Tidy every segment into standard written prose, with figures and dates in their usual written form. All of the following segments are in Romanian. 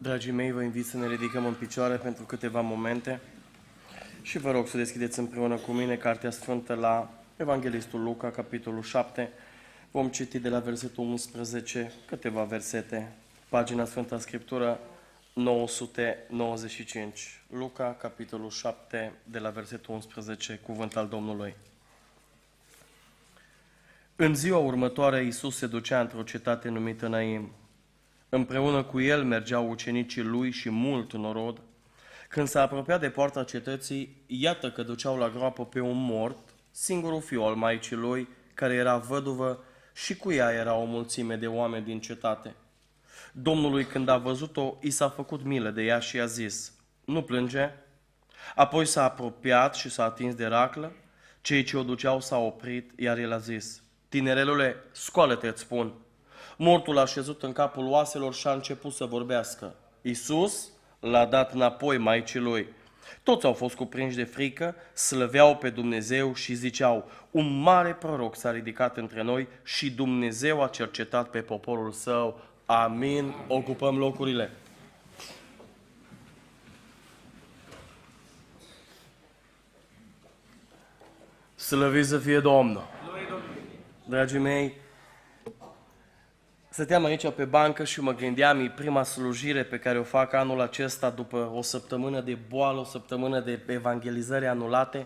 Dragii mei, vă invit să ne ridicăm în picioare pentru câteva momente și vă rog să deschideți împreună cu mine Cartea Sfântă la Evanghelistul Luca, capitolul 7. Vom citi de la versetul 11 câteva versete, pagina Sfânta Scriptură 995. Luca, capitolul 7, de la versetul 11, cuvânt al Domnului. În ziua următoare, Iisus se ducea într-o cetate numită Naim. Împreună cu el mergeau ucenicii lui și mult norod. Când s-a apropiat de poarta cetății, iată că duceau la groapă pe un mort, singurul fiu al maicii lui, care era văduvă, și cu ea era o mulțime de oameni din cetate. Domnului, când a văzut-o, i s-a făcut milă de ea și i-a zis: nu plânge. Apoi s-a apropiat și s-a atins de raclă. Cei ce o duceau s-au oprit, iar el a zis: tinerelule, scoală-te, îți spun. Mortul a șezut în capul oaselor și a început să vorbească. Iisus l-a dat înapoi maicii lui. Toți au fost cuprinși de frică, slăveau pe Dumnezeu și ziceau: un mare proroc s-a ridicat între noi și Dumnezeu a cercetat pe poporul său. Amin. Ocupăm locurile. Slăvit să fie Domnul! Dragii mei, stăteam aici pe bancă și mă gândeam, e prima slujire pe care o fac anul acesta după o săptămână de boală, o săptămână de evangelizări anulate.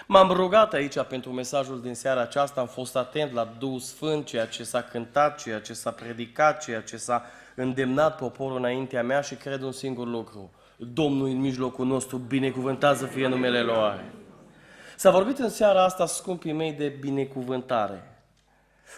M-am rugat aici pentru mesajul din seara aceasta, am fost atent la Duhul Sfânt, ceea ce s-a cântat, ceea ce s-a predicat, ceea ce s-a îndemnat poporul înaintea mea și cred un singur lucru: Domnul în mijlocul nostru, binecuvântat să fie numele Lui. S-a vorbit în seara asta, scumpii mei, de binecuvântare.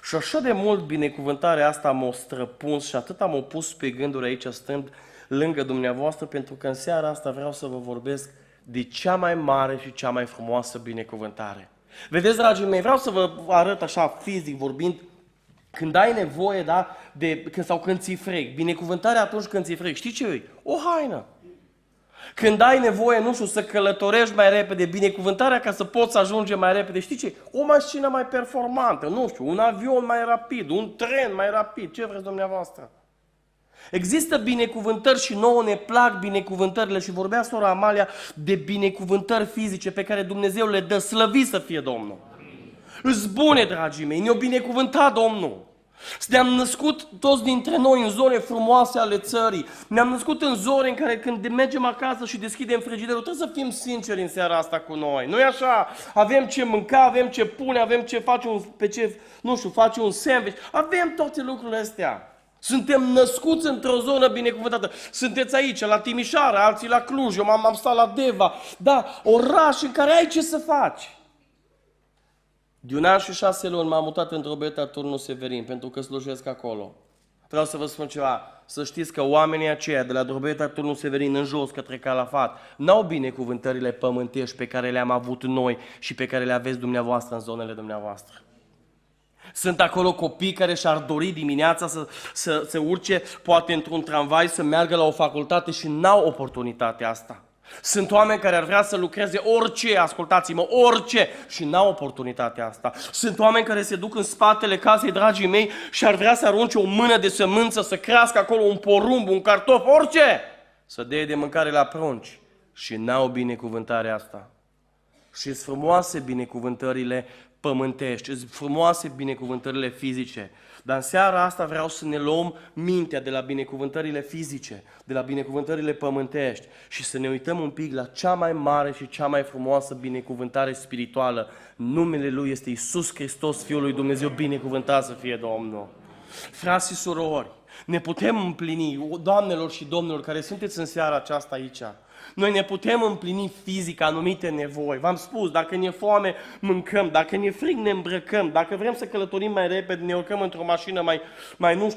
Și așa de mult binecuvântarea asta m-a străpuns și atât am opus pe gânduri aici stând lângă dumneavoastră, pentru că în seara asta vreau să vă vorbesc de cea mai mare și cea mai frumoasă binecuvântare. Vedeți, dragii mei, vreau să vă arăt așa fizic vorbind, când ai nevoie, da, sau când ți-i frec. Binecuvântarea atunci când ți-i frec. Știi ce e? O haină. Când ai nevoie, nu știu, să călătorești mai repede, binecuvântarea ca să poți ajunge mai repede, știi ce? O mașină mai performantă, nu știu, un avion mai rapid, un tren mai rapid, ce vreți dumneavoastră? Există binecuvântări și nouă ne plac binecuvântările și vorbea sora Amalia de binecuvântări fizice pe care Dumnezeu le dă, slăvit să fie Domnul. Îți bune, dragii mei, ne-a binecuvântat Domnul. Ne-am născut toți dintre noi în zone frumoase ale țării. Ne-am născut în zone în care când mergem acasă și deschidem frigiderul, trebuie să fim sinceri în seara asta cu noi. Nu-i așa? Avem ce mânca, avem ce pune, avem ce face face un sandwich. Avem toate lucrurile astea. Suntem născuți într-o zonă binecuvântată. Sunteți aici, la Timișoara, alții la Cluj, eu am stat la Deva. Da, oraș în care ai ce să faci. De 1 an și 6 luni m-am mutat în Drobeta Turnul Severin, pentru că slujesc acolo. Vreau să vă spun ceva, să știți că oamenii aceia de la Drobeta Turnul Severin în jos către Calafat n-au binecuvântările pământești pe care le-am avut noi și pe care le aveți dumneavoastră în zonele dumneavoastră. Sunt acolo copii care și-ar dori dimineața să se urce, poate într-un tramvai, să meargă la o facultate și n-au oportunitatea asta. Sunt oameni care ar vrea să lucreze orice, ascultați-mă, orice, și n-au oportunitatea asta. Sunt oameni care se duc în spatele casei, dragii mei, și ar vrea să arunce o mână de sămânță, să crească acolo un porumb, un cartof, orice, să dea de mâncare la prunci, și n-au binecuvântarea asta. Și-s frumoase binecuvântările pământești, frumoase binecuvântările fizice. Dar în seara asta vreau să ne luăm mintea de la binecuvântările fizice, de la binecuvântările pământești și să ne uităm un pic la cea mai mare și cea mai frumoasă binecuvântare spirituală. Numele Lui este Iisus Hristos, Fiul lui Dumnezeu, binecuvântat să fie Domnul. Frați și surori, ne putem împlini, doamnelor și domnilor care sunteți în seara aceasta aici, noi ne putem împlini fizic anumite nevoi. V-am spus, dacă ne e foame, mâncăm, dacă ne e frig, ne îmbrăcăm, dacă vrem să călătorim mai repede, ne urcăm într-o mașină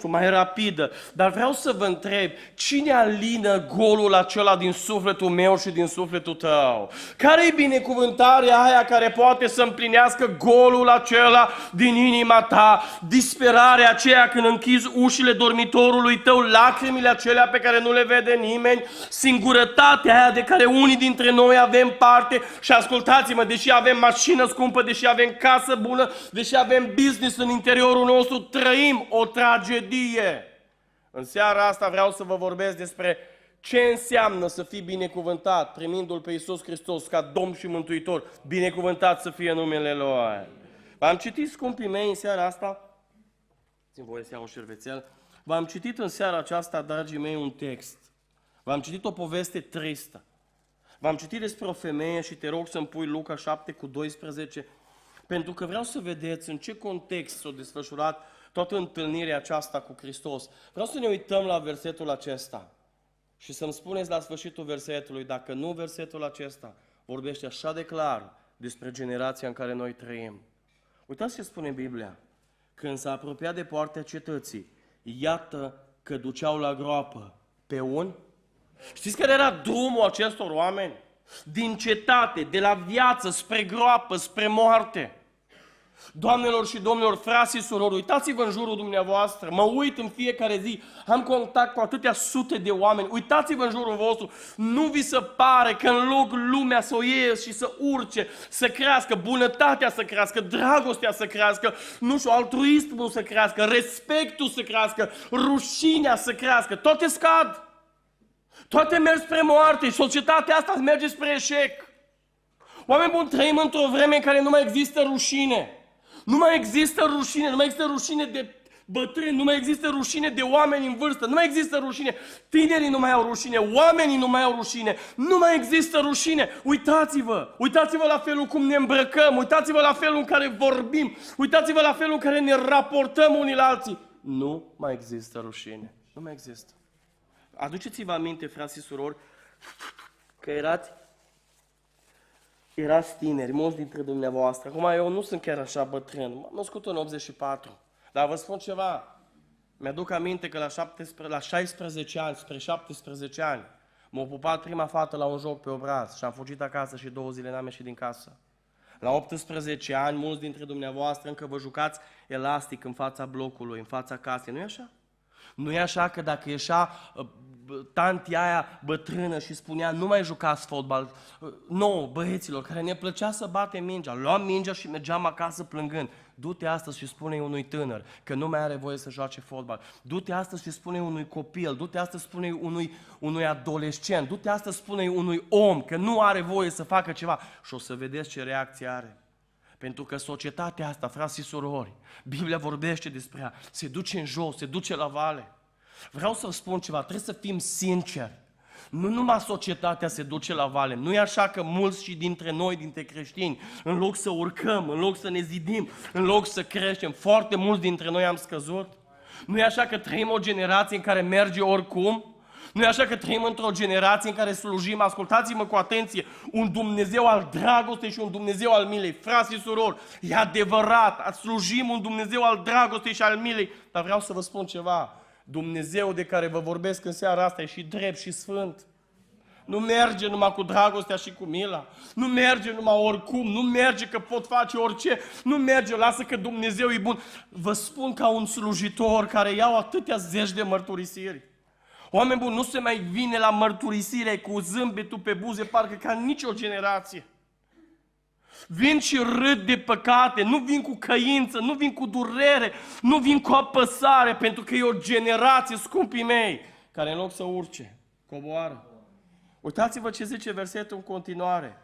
mai rapidă. Dar vreau să vă întreb, cine alină golul acela din sufletul meu și din sufletul tău? Care-i binecuvântarea aia care poate să împlinească golul acela din inima ta? Disperarea aceea când închizi ușile dormitorului tău, lacrimile acelea pe care nu le vede nimeni, singurătatea aia de care unii dintre noi avem parte. Și ascultați-mă, deși avem mașină scumpă, deși avem casă bună, deși avem business în interiorul nostru, trăim o tragedie. În seara asta vreau să vă vorbesc despre ce înseamnă să fii binecuvântat, primindu-L pe Iisus Hristos ca Domn și Mântuitor, binecuvântat să fie numele Lui. V-am citit, scumpii mei, în seara asta, țin voie să iau un șervețel, v-am citit în seara aceasta, dragii mei, un text. V-am citit o poveste tristă. V-am citit despre o femeie și te rog să-mi pui Luca 7:12, pentru că vreau să vedeți în ce context s-a desfășurat toată întâlnirea aceasta cu Hristos. Vreau să ne uităm la versetul acesta și să-mi spuneți la sfârșitul versetului, dacă nu versetul acesta vorbește așa de clar despre generația în care noi trăim. Uitați ce spune Biblia. Când s-a apropiat de poarta cetății, iată că duceau la groapă pe un... Știți care era drumul acestor oameni? Din cetate, de la viață, spre groapă, spre moarte. Doamnelor și domnilor, frați și surori, uitați-vă în jurul dumneavoastră, mă uit în fiecare zi, am contact cu atâtea sute de oameni, uitați-vă în jurul vostru, nu vi se pare că în loc lumea să o ies și să urce, să crească, bunătatea să crească, dragostea să crească, nu știu, altruismul să crească, respectul să crească, rușinea să crească, toate scad. Toate merg spre moarte și societatea asta merge spre eșec. Oameni buni, trăim într-o vreme în care nu mai există rușine. Nu mai există rușine, nu mai există rușine de bătrâni, nu mai există rușine de oameni în vârstă, nu mai există rușine. Tinerii nu mai au rușine, oamenii nu mai au rușine, nu mai există rușine. Uitați-vă la felul cum ne îmbrăcăm, uitați-vă la felul în care vorbim, uitați-vă la felul în care ne raportăm unii la alții. Nu mai există rușine, nu mai există. Aduceți-vă aminte, frați și surori, că erați tineri, mulți dintre dumneavoastră. Acum eu nu sunt chiar așa bătrân, m-am născut în 84. Dar vă spun ceva, mi-aduc aminte că la 16 ani, spre 17 ani, m-a pupat prima fată la un joc pe obraz și am fugit acasă și 2 zile n-am ieșit din casă. La 18 ani, mulți dintre dumneavoastră încă vă jucați elastic în fața blocului, în fața casei, nu-i așa? Nu e așa că dacă ieșea tantia aia bătrână și spunea nu mai jucați fotbal, nouă băieților care ne plăcea să batem mingea, luam mingea și mergeam acasă plângând. Du-te astăzi și spune unui tânăr că nu mai are voie să joace fotbal. Du-te astăzi și spune unui copil, du-te astăzi spune unui adolescent, du-te astăzi spune unui om că nu are voie să facă ceva și o să vedeți ce reacție are. Pentru că societatea asta, frați și surori, Biblia vorbește despre ea, se duce în jos, se duce la vale. Vreau să spun ceva, trebuie să fim sinceri. Nu numai societatea se duce la vale, nu e așa că mulți și dintre noi, dintre creștini, în loc să urcăm, în loc să ne zidim, în loc să creștem, foarte mulți dintre noi am scăzut. Nu e așa că trăim o generație în care merge oricum. Nu e așa că trăim într-o generație în care slujim, ascultați-mă cu atenție, un Dumnezeu al dragostei și un Dumnezeu al milei. Frați și surori, e adevărat, slujim un Dumnezeu al dragostei și al milei, dar vreau să vă spun ceva, Dumnezeu de care vă vorbesc în seara asta e și drept și sfânt. Nu merge numai cu dragostea și cu mila, nu merge numai oricum, nu merge că pot face orice, nu merge, lasă că Dumnezeu e bun. Vă spun ca un slujitor care iau atâtea zeci de mărturisiri. Oameni buni, nu se mai vine la mărturisire cu zâmbetul pe buze, parcă ca nicio generație. Vin și râd de păcate, nu vin cu căință, nu vin cu durere, nu vin cu apăsare, pentru că e o generație, scumpii mei, care în loc să urce, coboară. Uitați-vă ce zice versetul în continuare.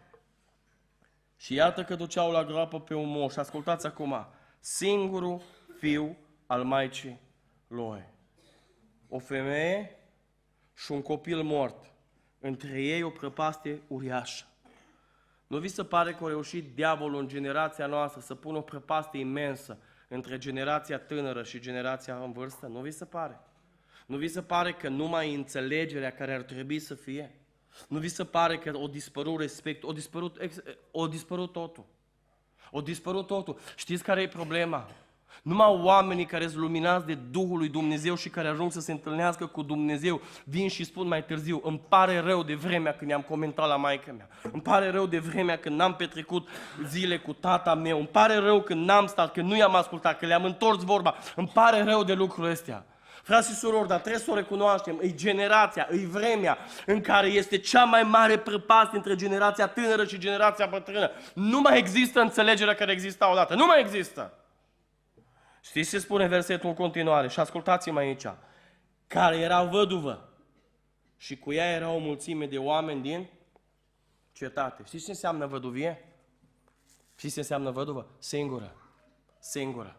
Și iată că duceau la groapă pe un moș, ascultați acum, singurul fiu al maicii lui. O femeie și un copil mort, între ei o prăpastie uriașă. Nu vi se pare că a reușit diavolul în generația noastră să pună o prăpastie imensă între generația tânără și generația în vârstă? Nu vi se pare? Nu vi se pare că numai înțelegerea care ar trebui să fie? Nu vi se pare că o dispărut respect, o dispărut totul? O dispărut totul. Știți care e problema? Numai oamenii care sunt luminați de Duhul lui Dumnezeu și care ajung să se întâlnească cu Dumnezeu vin și spun mai târziu, îmi pare rău de vremea când i-am comentat la maică mea, îmi pare rău de vremea când n-am petrecut zile cu tata meu, îmi pare rău când n-am stat, când nu i-am ascultat, că le-am întors vorba, îmi pare rău de lucrurile astea. Frați și surori, dar trebuie să o recunoaștem, e generația, e vremea în care este cea mai mare prăpastie între generația tânără și generația bătrână. Nu mai există înțelegerea care exista odată, nu mai există. Știți ce spune versetul în continuare? Și ascultați-mă aici. Care era văduvă și cu ea era o mulțime de oameni din cetate. Știți ce înseamnă văduvie? Știți ce înseamnă văduvă? Singură. Singură.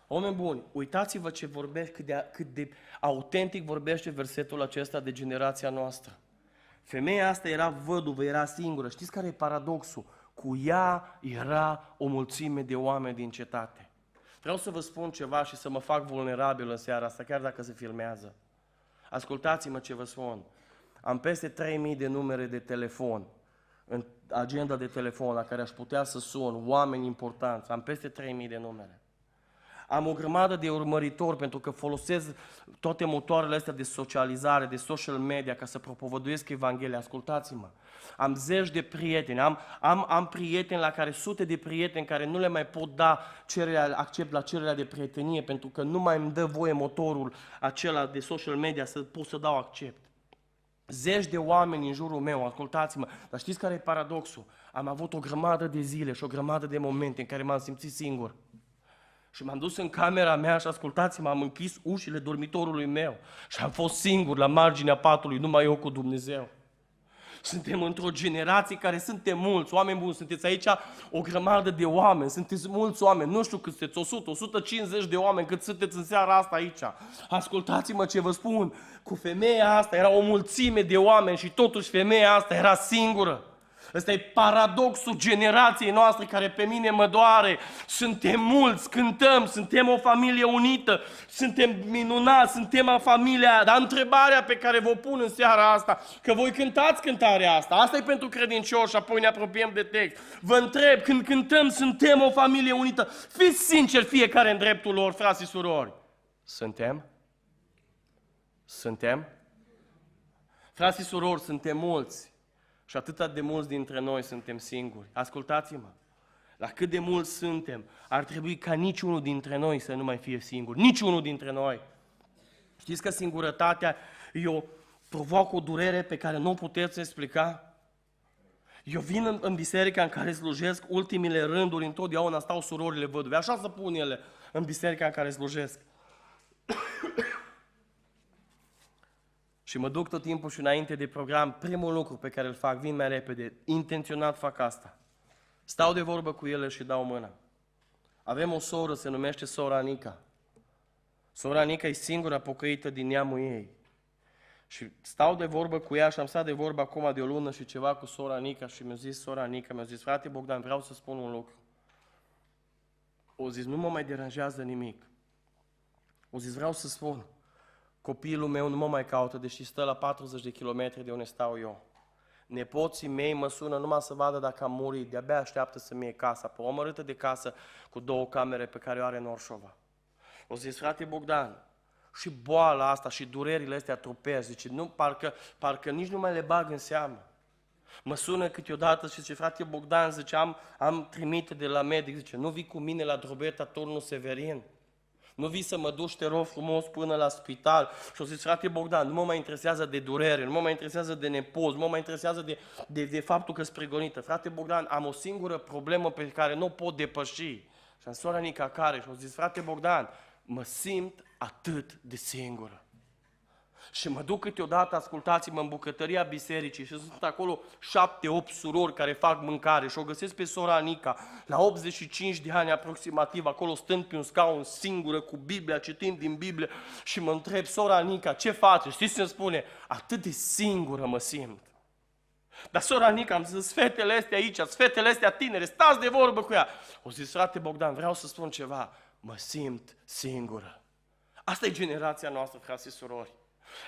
Oameni buni, uitați-vă ce vorbește, cât de autentic vorbește versetul acesta de generația noastră. Femeia asta era văduvă, era singură. Știți care e paradoxul? Cu ea era o mulțime de oameni din cetate. Vreau să vă spun ceva și să mă fac vulnerabil în seara asta, chiar dacă se filmează. Ascultați-mă ce vă spun. Am peste 3000 de numere de telefon, în agenda de telefon la care aș putea să sun, oameni importanți. Am peste 3000 de numere. Am o grămadă de urmăritori pentru că folosesc toate motoarele astea de socializare, de social media ca să propovăduiesc Evanghelia. Ascultați-mă. Am zeci de prieteni, am prieteni la care, sute de prieteni care nu le mai pot da accept la cererea de prietenie pentru că nu mai îmi dă voie motorul acela de social media să pot să dau accept. Zeci de oameni în jurul meu, ascultați-mă, dar știți care e paradoxul? Am avut o grămadă de zile și o grămadă de momente în care m-am simțit singur. Și m-am dus în camera mea și ascultați-mă, am închis ușile dormitorului meu și am fost singur la marginea patului, numai eu cu Dumnezeu. Suntem într-o generație care suntem mulți, oameni buni, sunteți aici o grămadă de oameni, sunteți mulți oameni, nu știu cât sunteți, 100, 150 de oameni cât sunteți în seara asta aici. Ascultați-mă ce vă spun, cu femeia asta era o mulțime de oameni și totuși femeia asta era singură. Ăsta e paradoxul generației noastre care pe mine mă doare. Suntem mulți, cântăm, suntem o familie unită, suntem minunați, suntem familia. Dar întrebarea pe care vă pun în seara asta, că voi cântați cântarea asta, asta e pentru credincioși, apoi ne apropiem de text. Vă întreb, când cântăm, suntem o familie unită, fiți sinceri fiecare în dreptul lor, frați și surori. Suntem? Suntem? Frați și surori, suntem mulți. Și atâta de mulți dintre noi suntem singuri. Ascultați-mă, la cât de mulți suntem, ar trebui ca niciunul dintre noi să nu mai fie singur. Niciunul dintre noi. Știți că singurătatea provoacă o durere pe care nu o puteți explica? Eu vin în biserica în care slujesc, ultimile rânduri, întotdeauna stau surorile văduve. Așa să pun ele în biserica în care slujesc. Și mă duc tot timpul și înainte de program, primul lucru pe care îl fac, vin mai repede, intenționat fac asta. Stau de vorbă cu ele și dau mâna. Avem o soră, se numește sora Anica. Sora Anica e singura pocăită din neamul ei. Și stau de vorbă cu ea și am stat de vorbă acum de o lună și ceva cu sora Anica și mi-a zis sora Anica, mi-a zis, frate Bogdan, vreau să spun un lucru. O zis, nu mă mai deranjează nimic. O zis, vreau să spun. Copilul meu nu mă mai caută, deși stă la 40 de kilometri de unde stau eu. Nepoții mei mă sună numai să vadă dacă am murit, de-abia așteaptă să-mi iei casa, pe o mărâtă de casă cu 2 camere pe care o are în Orșova. O zis, frate Bogdan, și boala asta și durerile astea trupesc, zice, nu, parcă nici nu mai le bag în seamă. Mă sună câteodată și zice, frate Bogdan, zice, am trimite de la medic, zice, nu vii cu mine la Drobeta, turnul Severin? Nu vii să mă duci, te rog frumos, până la spital. Și o zis, frate Bogdan, nu mă mai interesează de durere, nu mă mai interesează de nepoz, nu mă mai interesează de faptul că-s pregonită. Frate Bogdan, am o singură problemă pe care nu o pot depăși. Și am sora Nica care, și o zis, frate Bogdan, mă simt atât de singură. Și mă duc câteodată, ascultați-mă, în bucătăria bisericii și sunt acolo 7-8 surori care fac mâncare și o găsesc pe sora Anica, la 85 de ani aproximativ, acolo stând pe un scaun singură cu Biblia, citind din Biblie și mă întreb, sora Anica, ce face? Știți ce îmi spune? Atât de singură mă simt. Dar sora Anica, am zis, fetele astea aici, fetele astea tinere, stați de vorbă cu ea. O zis, frate Bogdan, vreau să spun ceva, mă simt singură. Asta e generația noastră, frați și surori.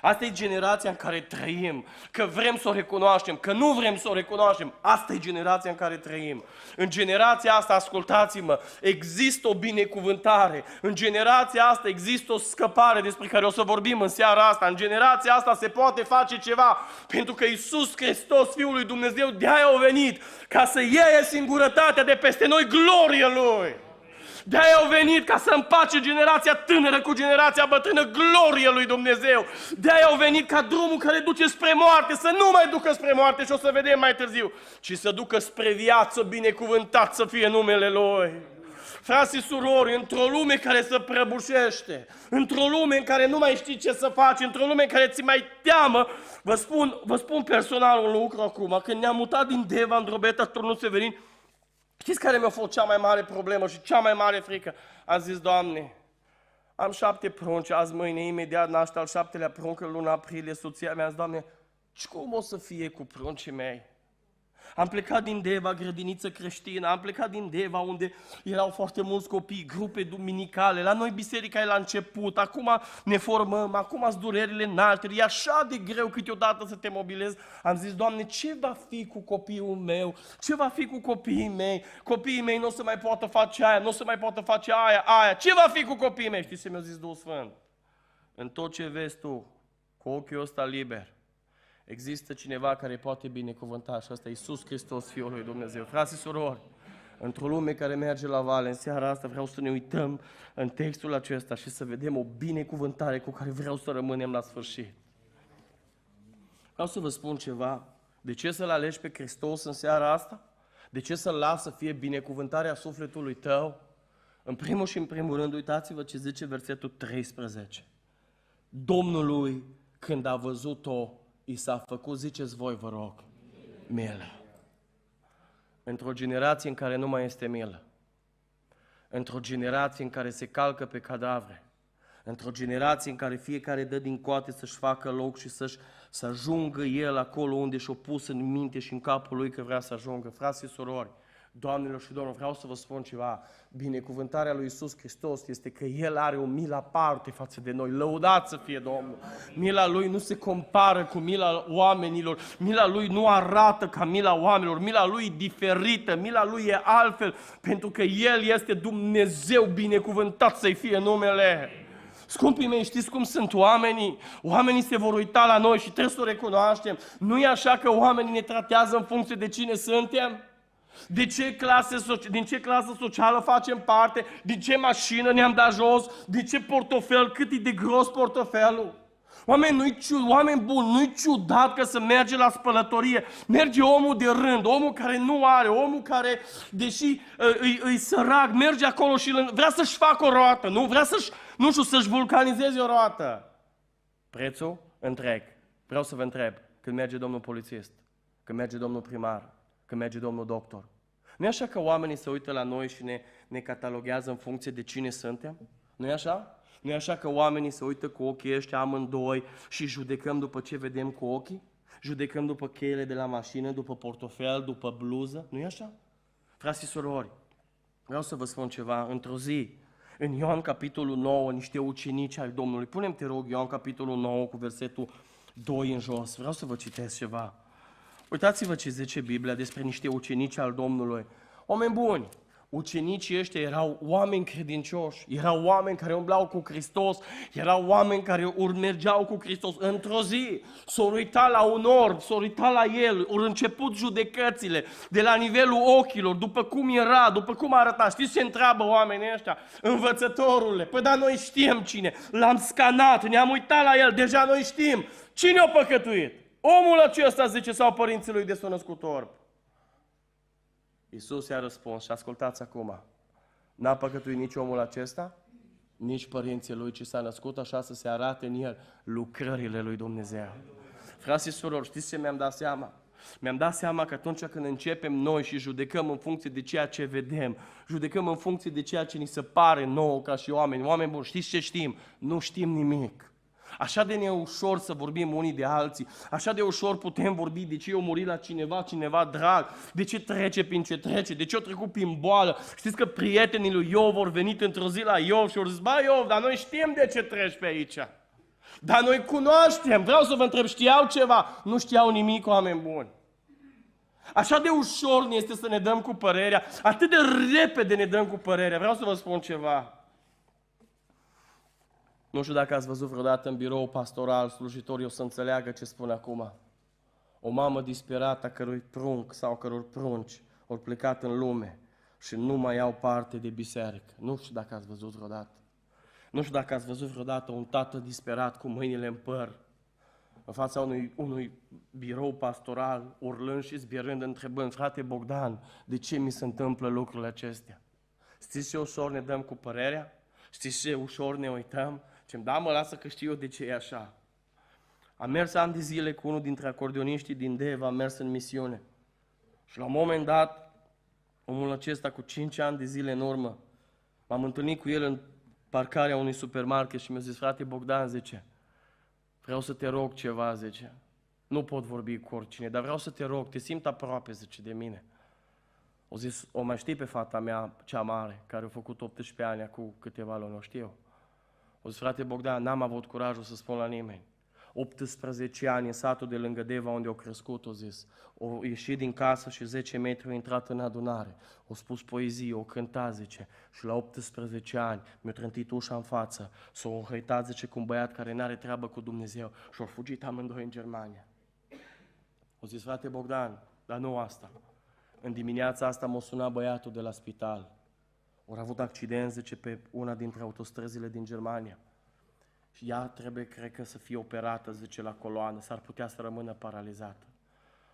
Asta e generația în care trăim, că vrem să o recunoaștem, că nu vrem să o recunoaștem. Asta e generația în care trăim. În generația asta, ascultați-mă, există o binecuvântare. În generația asta există o scăpare despre care o să vorbim în seara asta. În generația asta se poate face ceva, pentru că Iisus Hristos, Fiul lui Dumnezeu, de-aia a venit, ca să iei singurătatea de peste noi, gloria Lui. De-aia au venit ca să împace generația tânără cu generația bătrână, glorie lui Dumnezeu. De-aia au venit ca drumul care duce spre moarte să nu mai ducă spre moarte și o să vedem mai târziu, ci să ducă spre viață, binecuvântat să fie numele Lui. Frați și surori, într-o lume care se prăbușește, într-o lume în care nu mai știi ce să faci, într-o lume în care ți mai teamă, vă spun personal un lucru acum, când ne-am mutat din Deva în Drobeta, Turnul Severin, știți care mi-a fost cea mai mare problemă și cea mai mare frică? Am zis, Doamne, am 7 prunci, azi mâine, imediat naște al 7-lea prunc în luna aprilie, soția mea, Doamne, cum o să fie cu pruncii mei? Am plecat din Deva, grădiniță creștină, am plecat din Deva unde erau foarte mulți copii, grupe duminicale, la noi biserica e la început, acum ne formăm, acum sunt durerile nașterii, e așa de greu câteodată să te mobilezi. Am zis, Doamne, ce va fi cu copilul meu? Ce va fi cu copiii mei? Copiii mei nu o să mai poată face aia, nu o să mai poată face aia. Ce va fi cu copiii mei? Știți ce mi-a zis Duhul Sfânt? În tot ce vezi tu, cu ochiul ăsta liber, există cineva care poate binecuvânta și asta e Iisus Hristos, Fiul lui Dumnezeu. Frați și surori, într-o lume care merge la vale, în seara asta vreau să ne uităm în textul acesta și să vedem o binecuvântare cu care vreau să rămânem la sfârșit. Vreau să vă spun ceva. De ce să-L alegi pe Hristos în seara asta? De ce să-L las să fie binecuvântarea sufletului tău? În primul și în primul rând, uitați-vă ce zice versetul 13. Domnului, când a văzut-o, i s-a făcut, ziceți voi, vă rog, milă. Într-o generație în care nu mai este milă, într-o generație în care se calcă pe cadavre, într-o generație în care fiecare dă din coate să-și facă loc și să ajungă el acolo unde și-o pus în minte și în capul lui că vrea să ajungă. Frați și surori, doamnelor și domnilor, vreau să vă spun ceva. Binecuvântarea lui Iisus Hristos este că El are o milă aparte față de noi. Lăudați să fie Domnul! Mila Lui nu se compară cu mila oamenilor. Mila Lui nu arată ca mila oamenilor. Mila Lui e diferită. Mila Lui e altfel. Pentru că El este Dumnezeu binecuvântat să-i fie numele. Scumpii mei, știți cum sunt oamenii? Oamenii se vor uita la noi și trebuie să o recunoaștem. Nu e așa că oamenii ne tratează în funcție de cine suntem? Din ce clasă socială facem parte, din ce mașină ne-am dat jos, din ce portofel, cât e de gros portofelul. Oameni buni, nu-i ciudat că să merge la spălătorie. Merge omul de rând, omul care nu are, omul care, deși îi sărac, merge acolo și vrea să-și facă o roată, nu? Vrea să-și vulcanizeze o roată. Prețul întreg. Vreau să vă întreb, când merge domnul polițist, când merge domnul primar, când merge domnul doctor. Nu e așa că oamenii se uită la noi și ne cataloghează în funcție de cine suntem? Nu e așa? Nu e așa că oamenii se uită cu ochii ăștia amândoi și judecăm după ce vedem cu ochii? Judecăm după cheile de la mașină, după portofel, după bluză? Nu e așa? Frați și surori, vreau să vă spun ceva. Într-o zi, în Ioan capitolul 9, niște ucenici ai Domnului. Punem, te rog, Ioan capitolul 9 cu versetul 2 în jos. Vreau să vă citesc ceva. Uitați-vă ce zice Biblia despre niște ucenici al Domnului. Oameni buni, ucenicii ăștia erau oameni credincioși, erau oameni care umblau cu Hristos, erau oameni care mergeau cu Hristos. Într-o zi s-au uitat la un orb, s-au uitat la el, au început judecățile de la nivelul ochilor, după cum era, după cum arăta. Știți ce întreabă oamenii ăștia? Învățătorule, păi dar noi știm cine, l-am scanat, ne-am uitat la el, deja noi știm cine a păcătuit. Omul acesta, zice, sau părinții lui de s-a născut orb. Iisus i-a răspuns și ascultați acum. N-a păcătuit nici omul acesta, nici părinții lui, ci s-a născut așa să se arate în el lucrările lui Dumnezeu. Frați și surori, știți ce mi-am dat seama? Mi-am dat seama că atunci când începem noi și judecăm în funcție de ceea ce vedem, judecăm în funcție de ceea ce ni se pare nouă ca și oameni buni, știți ce știm? Nu știm nimic. Așa de ușor să vorbim unii de alții, așa de ușor putem vorbi de ce a murit la cineva drag, de ce trece prin ce trece, de ce a trecut prin boală. Știți că prietenii lui Iov au venit într-o zi la Iov și au zis, bă Iov, dar noi știm de ce treci pe aici. Dar noi cunoaștem, vreau să vă întreb, știau ceva? Nu știau nimic, oameni buni. Așa de ușor ne este să ne dăm cu părerea, atât de repede ne dăm cu părerea. Vreau să vă spun ceva. Nu știu dacă ați văzut vreodată în birou pastoral, slujitorii o să înțeleagă ce spun acum. O mamă disperată a cărui prunc sau căror prunci au plecat în lume și nu mai au parte de biserică. Nu știu dacă ați văzut vreodată. Nu știu dacă ați văzut vreodată un tată disperat cu mâinile în păr, în fața unui birou pastoral, urlând și zbierând, întrebând, frate Bogdan, de ce mi se întâmplă lucrurile acestea? Știți ce ușor ne dăm cu părerea? Știți ce ușor ne uităm? Ce-mi da, mă, lasă că știu eu de ce e așa. Am mers ani de zile cu unul dintre acordeoniștii din Deva, am mers în misiune. Și la un moment dat, omul acesta cu 5 ani de zile în urmă, m-am întâlnit cu el în parcarea unui supermarket și mi-a zis, frate Bogdan, zice, vreau să te rog ceva, zice. Nu pot vorbi cu oricine, dar vreau să te rog, te simt aproape, zice, de mine. O zis, o mai știi pe fata mea cea mare, care a făcut 18 ani acum câteva luni, o știu. O zis, frate Bogdan, n-am avut curajul să spun la nimeni. 18 ani în satul de lângă Deva unde au crescut, o zis. O ieșit din casă și 10 metri a intrat în adunare. O spus poezie, o cânta, zice. Și la 18 ani mi-a trântit ușa în față. S-a înhăitat, zice, cu un băiat care n-are treabă cu Dumnezeu. Și au fugit amândoi în Germania. O zis, frate Bogdan, dar nu asta. În dimineața asta m-a sunat băiatul de la spital. Au avut accident, zice, pe una dintre autostrăzile din Germania. Și ea trebuie, cred că, să fie operată, zice, la coloană, s-ar putea să rămână paralizată.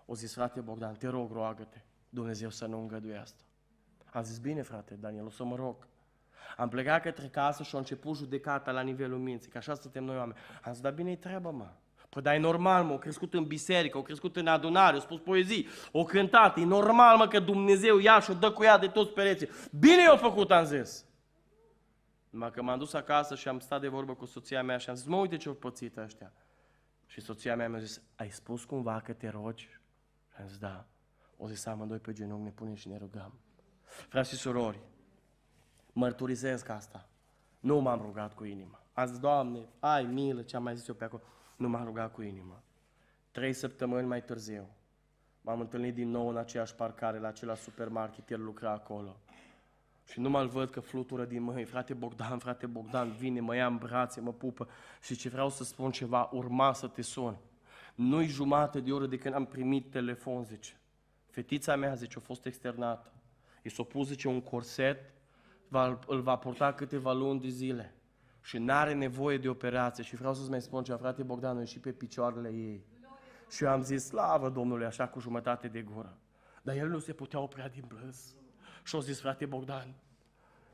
O zis, frate Bogdan, te rog, roagă-te, Dumnezeu să nu îngăduie asta. Am zis, bine, frate Daniel, o să mă rog. Am plecat către casă și a început judecata la nivelul minții, că așa suntem noi oameni. Am zis, dar bine-i treabă, mă. Păi, dar e normal, mă, au crescut în biserică, au crescut în adunare, au spus poezii, au cântat, e normal, mă, că Dumnezeu ia și o dă cu ea de toți pereții. Bine i-au făcut, am zis. Numai că m-am dus acasă și am stat de vorbă cu soția mea și am zis, mă, uite ce-au pățit ăștia. Și soția mea mi-a zis, ai spus cumva că te rogi? Și am zis, da. O zis, amândoi pe genunchi, ne punem și ne rugăm. Frați și surori, mărturisesc asta. Nu m-am rugat cu inima. Am zis, Doamne, ai milă, ce am mai zis eu pe acolo. Nu m-am rugat cu inima. 3 săptămâni mai târziu, m-am întâlnit din nou în aceeași parcare, la același supermarket, el lucra acolo. Și nu mă-l văd că flutură din mâini, frate Bogdan, vine, mă ia în brațe, mă pupă. Și ce vreau să spun ceva, urma să te sun. Nu-i jumate de oră de când am primit telefon, zice. Fetița mea, zice, a fost externată. I s-a pus, zice, un corset, îl va purta câteva luni de zile. Și n-are nevoie de operație. Și vreau să-ți mai spun ceva, frate Bogdan, și pe picioarele ei. Și eu am zis, slavă Domnului, așa cu jumătate de gură. Dar el nu se putea oprea din plâns. Și au zis, frate Bogdan,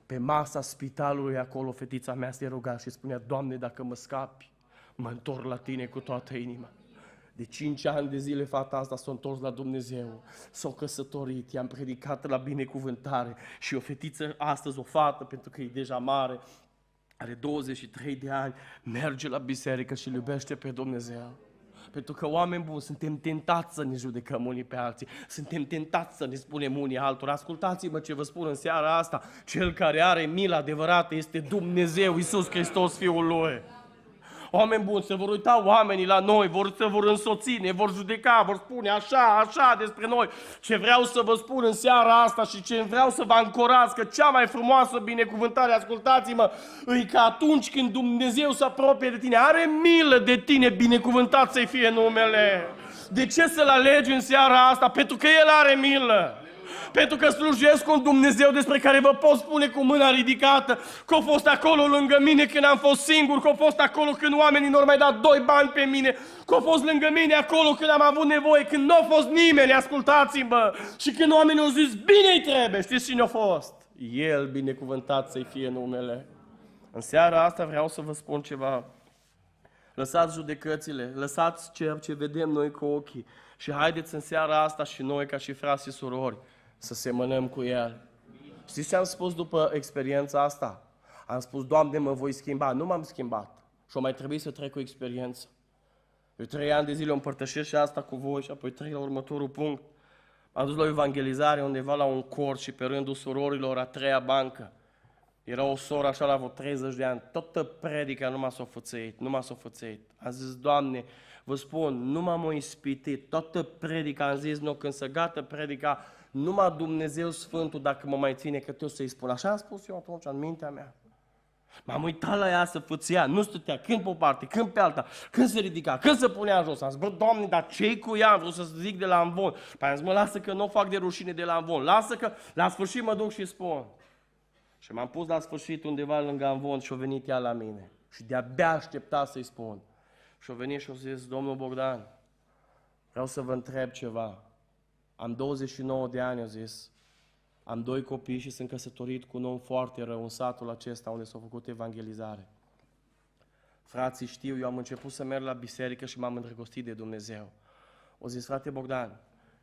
pe masa spitalului acolo, fetița mea se ruga și spunea, Doamne, dacă mă scapi, mă întorc la tine cu toată inima. De 5 ani de zile fata asta s-a întors la Dumnezeu, s-a căsătorit, i-am predicat la binecuvântare și o fetiță astăzi, o fată, pentru că e deja mare, are 23 de ani, merge la biserică și îl iubește pe Dumnezeu. Pentru că, oameni buni, suntem tentați să ne judecăm unii pe alții, suntem tentați să ne spunem unii altora. Ascultați-mă ce vă spun în seara asta, cel care are milă adevărată este Dumnezeu, Iisus Hristos, Fiul Lui. Oameni buni, se vor uita oamenii la noi, se vor însoți, ne vor judeca, vor spune așa despre noi. Ce vreau să vă spun în seara asta și ce vreau să vă ancorați, că cea mai frumoasă binecuvântare, ascultați-mă, e că atunci când Dumnezeu se apropie de tine, are milă de tine, binecuvântat să-i fie numele. De ce să-L alegi în seara asta? Pentru că El are milă. Pentru că slujesc un Dumnezeu despre care vă pot spune cu mâna ridicată că a fost acolo lângă mine când am fost singur, că a fost acolo când oamenii nu au mai dat 2 bani pe mine, că a fost lângă mine acolo când am avut nevoie, când nu a fost nimeni, ascultați-mă, și când oamenii au zis, bine-i trebuie, știți cine a fost? El, binecuvântat să-i fie numele. În seara asta vreau să vă spun ceva. Lăsați judecățile, lăsați ceea ce vedem noi cu ochii și haideți în seara asta și noi ca și frați și surori să semănăm cu El. Știți ce am spus după experiența asta? Am spus, Doamne, mă voi schimba. Nu m-am schimbat și o mai trebuie să trec o experiență. Eu 3 ani de zile împărtășesc și asta cu voi și apoi trec la următorul punct. Am dus la o evangelizare undeva la un cor și pe rândul surorilor a 3-a bancă. Era o soră așa la vreo 30 de ani, toată predica nu m-a sufățăit. Am zis, Doamne, vă spun, nu m-am ispitit, toată predica, am zis, nu, când se gata predica, numai Dumnezeu Sfântul, dacă mă mai ține, că eu să-i spun. Așa am spus eu atunci, în mintea mea. M-am uitat la ea să fățea, nu stătea, când pe o parte, când pe alta, când se ridica, când se punea în jos. Am zis, bă, Doamne, dar ce-i cu ea? Am vrut să zic de la amvon. Păi am zis, mă, lasă că nu o fac de rușine de la amvon, lasă că la sfârșit mă duc și spun. Și m-am pus la sfârșit undeva lângă amvon și a venit ea la mine. Și de-abia aștepta să-i spun. Și a venit și a zis, domnul Bogdan, vreau să vă întreb ceva. Am 29 de ani, a zis, Am 2 copii și sunt căsătorit cu un om foarte rău în satul acesta unde s-a făcut evangelizare. Frații știu, eu am început să merg la biserică și m-am îndrăgostit de Dumnezeu. O zis, frate Bogdan,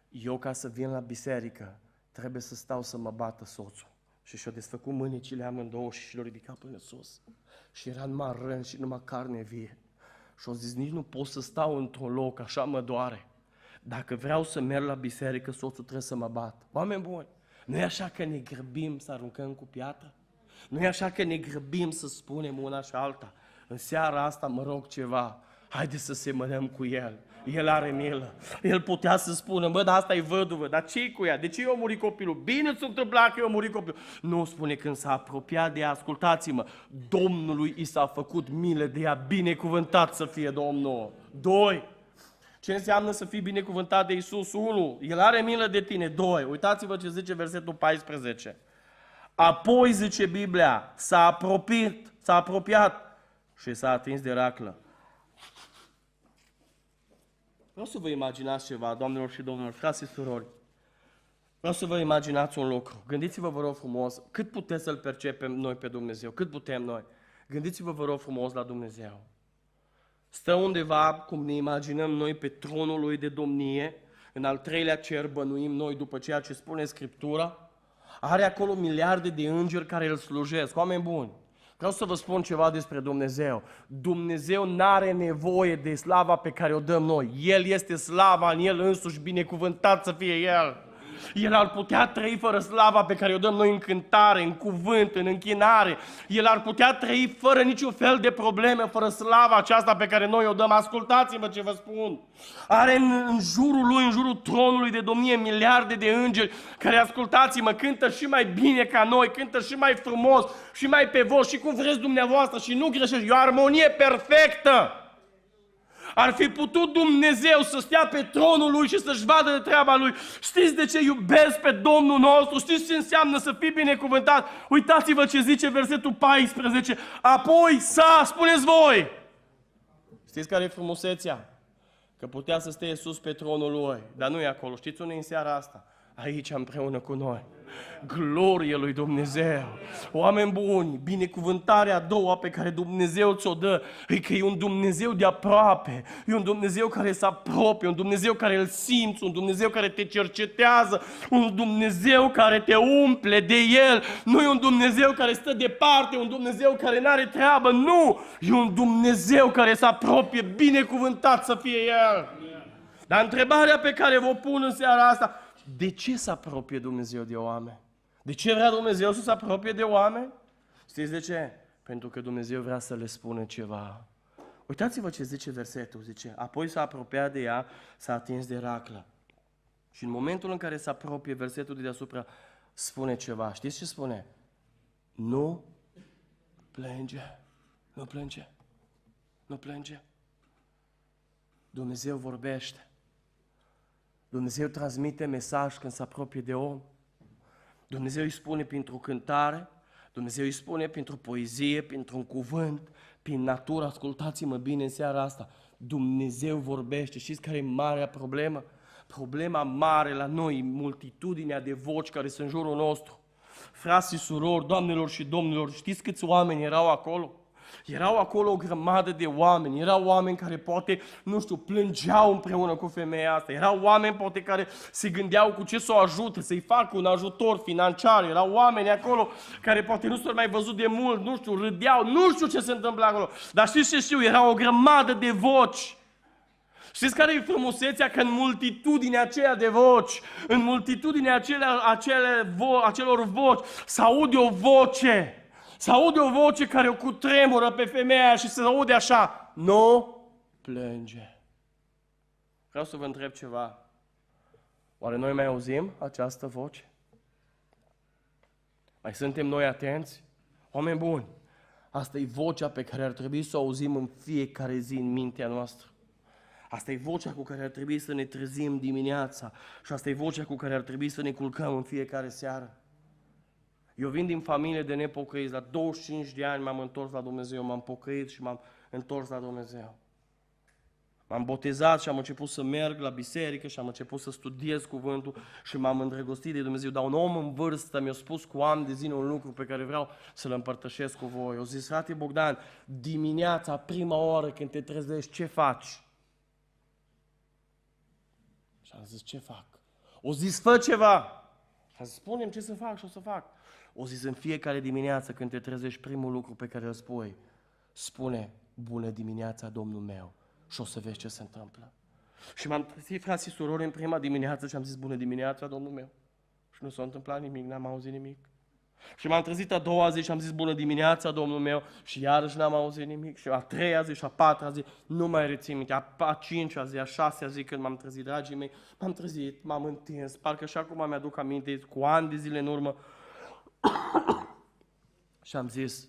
eu ca să vin la biserică trebuie să stau să mă bată soțul. Și și-o desfăcut mânecile amândouă și le-o ridicat până sus. Și era numai rând și numai carne vie. Și-o zis, nici nu pot să stau într-un loc, așa mă doare. Dacă vreau să merg la biserică, soțul trebuie să mă bată. Oameni buni, nu e așa că ne grăbim să aruncăm cu piatră? Nu e așa că ne grăbim să spunem una și alta? În seara asta mă rog ceva, haideți să semănăm cu El. El are milă. El putea să spună, bă, dar asta e văduvă, dar ce-i cu ea? De ce i-a murit copilul? Bine s-a întâmplat că i-a murit copilul. Nu, spune, când s-a apropiat de ea, ascultați-mă, Domnului i s-a făcut milă de ea, binecuvântat să fie Domnul. 2. Ce înseamnă să fii binecuvântat de Iisus? 1. El are milă de tine. 2. Uitați-vă ce zice versetul 14. Apoi, zice Biblia, s-a apropiat și s-a atins de raclă. Vreau să vă imaginați ceva, doamnelor și domnilor, frați și surori. Vreau să vă imaginați un lucru. Gândiți-vă, vă rog frumos, cât puteți să-L percepem noi pe Dumnezeu, cât putem noi. Gândiți-vă, vă rog frumos, la Dumnezeu. Stă undeva, cum ne imaginăm noi, pe tronul Lui de domnie, în al 3-lea cer bănuim noi după ceea ce spune Scriptura. Are acolo miliarde de îngeri care Îl slujesc. Oameni buni, vreau să vă spun ceva despre Dumnezeu. Dumnezeu n-are nevoie de slava pe care o dăm noi. El este slava în El însuși, binecuvântat să fie El. El ar putea trăi fără slava pe care o dăm noi în cântare, în cuvânt, în închinare. El ar putea trăi fără niciun fel de probleme, fără slava aceasta pe care noi o dăm. Ascultați-vă ce vă spun. Are în jurul Lui, în jurul tronului de domnie, miliarde de îngeri care, ascultați-mă, cântă și mai bine ca noi, cântă și mai frumos, și mai pe voce, și cum vreți dumneavoastră, și nu greșești. E o armonie perfectă. Ar fi putut Dumnezeu să stea pe tronul Lui și să-și vadă de treaba Lui. Știți de ce iubesc pe Domnul nostru? Știți ce înseamnă să fii binecuvântat? Uitați-vă ce zice versetul 14. Apoi spuneți voi. Știți care e frumusețea? Că putea să stea sus pe tronul Lui, dar nu e acolo. Știți unde e în seara asta? Aici împreună cu noi. Glorie lui Dumnezeu! Oameni buni, binecuvântarea a doua pe care Dumnezeu ți-o dă e că e un Dumnezeu de aproape, e un Dumnezeu care se apropie, un Dumnezeu care îl simți, un Dumnezeu care te cercetează, un Dumnezeu care te umple de El. Nu e un Dumnezeu care stă departe, un Dumnezeu care n-are treabă, nu! E un Dumnezeu care se apropie, binecuvântat să fie El. Dar întrebarea pe care vă pun în seara asta, de ce se apropie Dumnezeu de oameni? De ce vrea Dumnezeu să se apropie de oameni? Știți de ce? Pentru că Dumnezeu vrea să le spună ceva. Uitați-vă ce zice versetul. Zice, apoi s-a apropiat de ea, s-a atins de raclă. Și în momentul în care se apropie, versetul de deasupra spune ceva. Știți ce spune? Nu plânge. Nu plânge. Nu plânge. Dumnezeu vorbește. Dumnezeu transmite mesaj când se apropie de om. Dumnezeu îi spune printr-o cântare, Dumnezeu îi spune printr-o poezie, printr-un cuvânt, prin natură. Ascultați-mă bine în seara asta. Dumnezeu vorbește. Știți care e marea problemă? Problema mare la noi, multitudinea de voci care sunt în jurul nostru. Frați și surori, doamnelor și domnilor, știți câți oameni erau acolo? Erau acolo o grămadă de oameni, erau oameni care poate, nu știu, plângeau împreună cu femeia asta, erau oameni poate care se gândeau cu ce să o ajute, să-i facă un ajutor financiar, erau oameni acolo care poate nu s-au mai văzut de mult, nu știu, râdeau, nu știu ce se întâmplă acolo, dar știți ce știu, era o grămadă de voci. Știți care e frumusețea? Că în multitudinea aceea de voci, în multitudinea acelor voci, se aude o voce. Se aude o voce care o cutremură pe femeia și se aude așa, nu plânge. Vreau să vă întreb ceva. Oare noi mai auzim această voce? Mai suntem noi atenți? Oameni buni, asta e vocea pe care ar trebui să o auzim în fiecare zi în mintea noastră. Asta e vocea cu care ar trebui să ne trezim dimineața și asta e vocea cu care ar trebui să ne culcăm în fiecare seară. Eu vin din familie de nepocăiți, la 25 de ani m-am întors la Dumnezeu, m-am pocăit și m-am întors la Dumnezeu. M-am botezat și am început să merg la biserică și am început să studiez cuvântul și m-am îndrăgostit de Dumnezeu. Dar un om în vârstă mi-a spus cu ani de zile un lucru pe care vreau să-l împărtășesc cu voi. O zis, frate Bogdan, dimineața, prima oră când te trezești, ce faci? Și am zis, ce fac? O zis, fă ceva. Am zis, spune-mi ce să fac și o să fac. O zis, în fiecare dimineață când te trezești, primul lucru pe care îl spui, spune, bună dimineața, Domnul meu. Și o să vezi ce se întâmplă. Și m-am trezit, frați și surori, în prima dimineață și am zis, bună dimineața, Domnul meu. Și nu s-a întâmplat nimic, n-am auzit nimic. Și m-am trezit a doua zi și am zis, bună dimineața, Domnul meu. Și iarăși n-am auzit nimic. Și a treia zi și a patra zi, nu mai rețin minte. A cincea zi, a șasea zi când m-am trezit, dragii mei, m-am trezit, m-am întins. Parcă și acum mi-aduc aminte, cu ani de zile în urmă. Și am zis,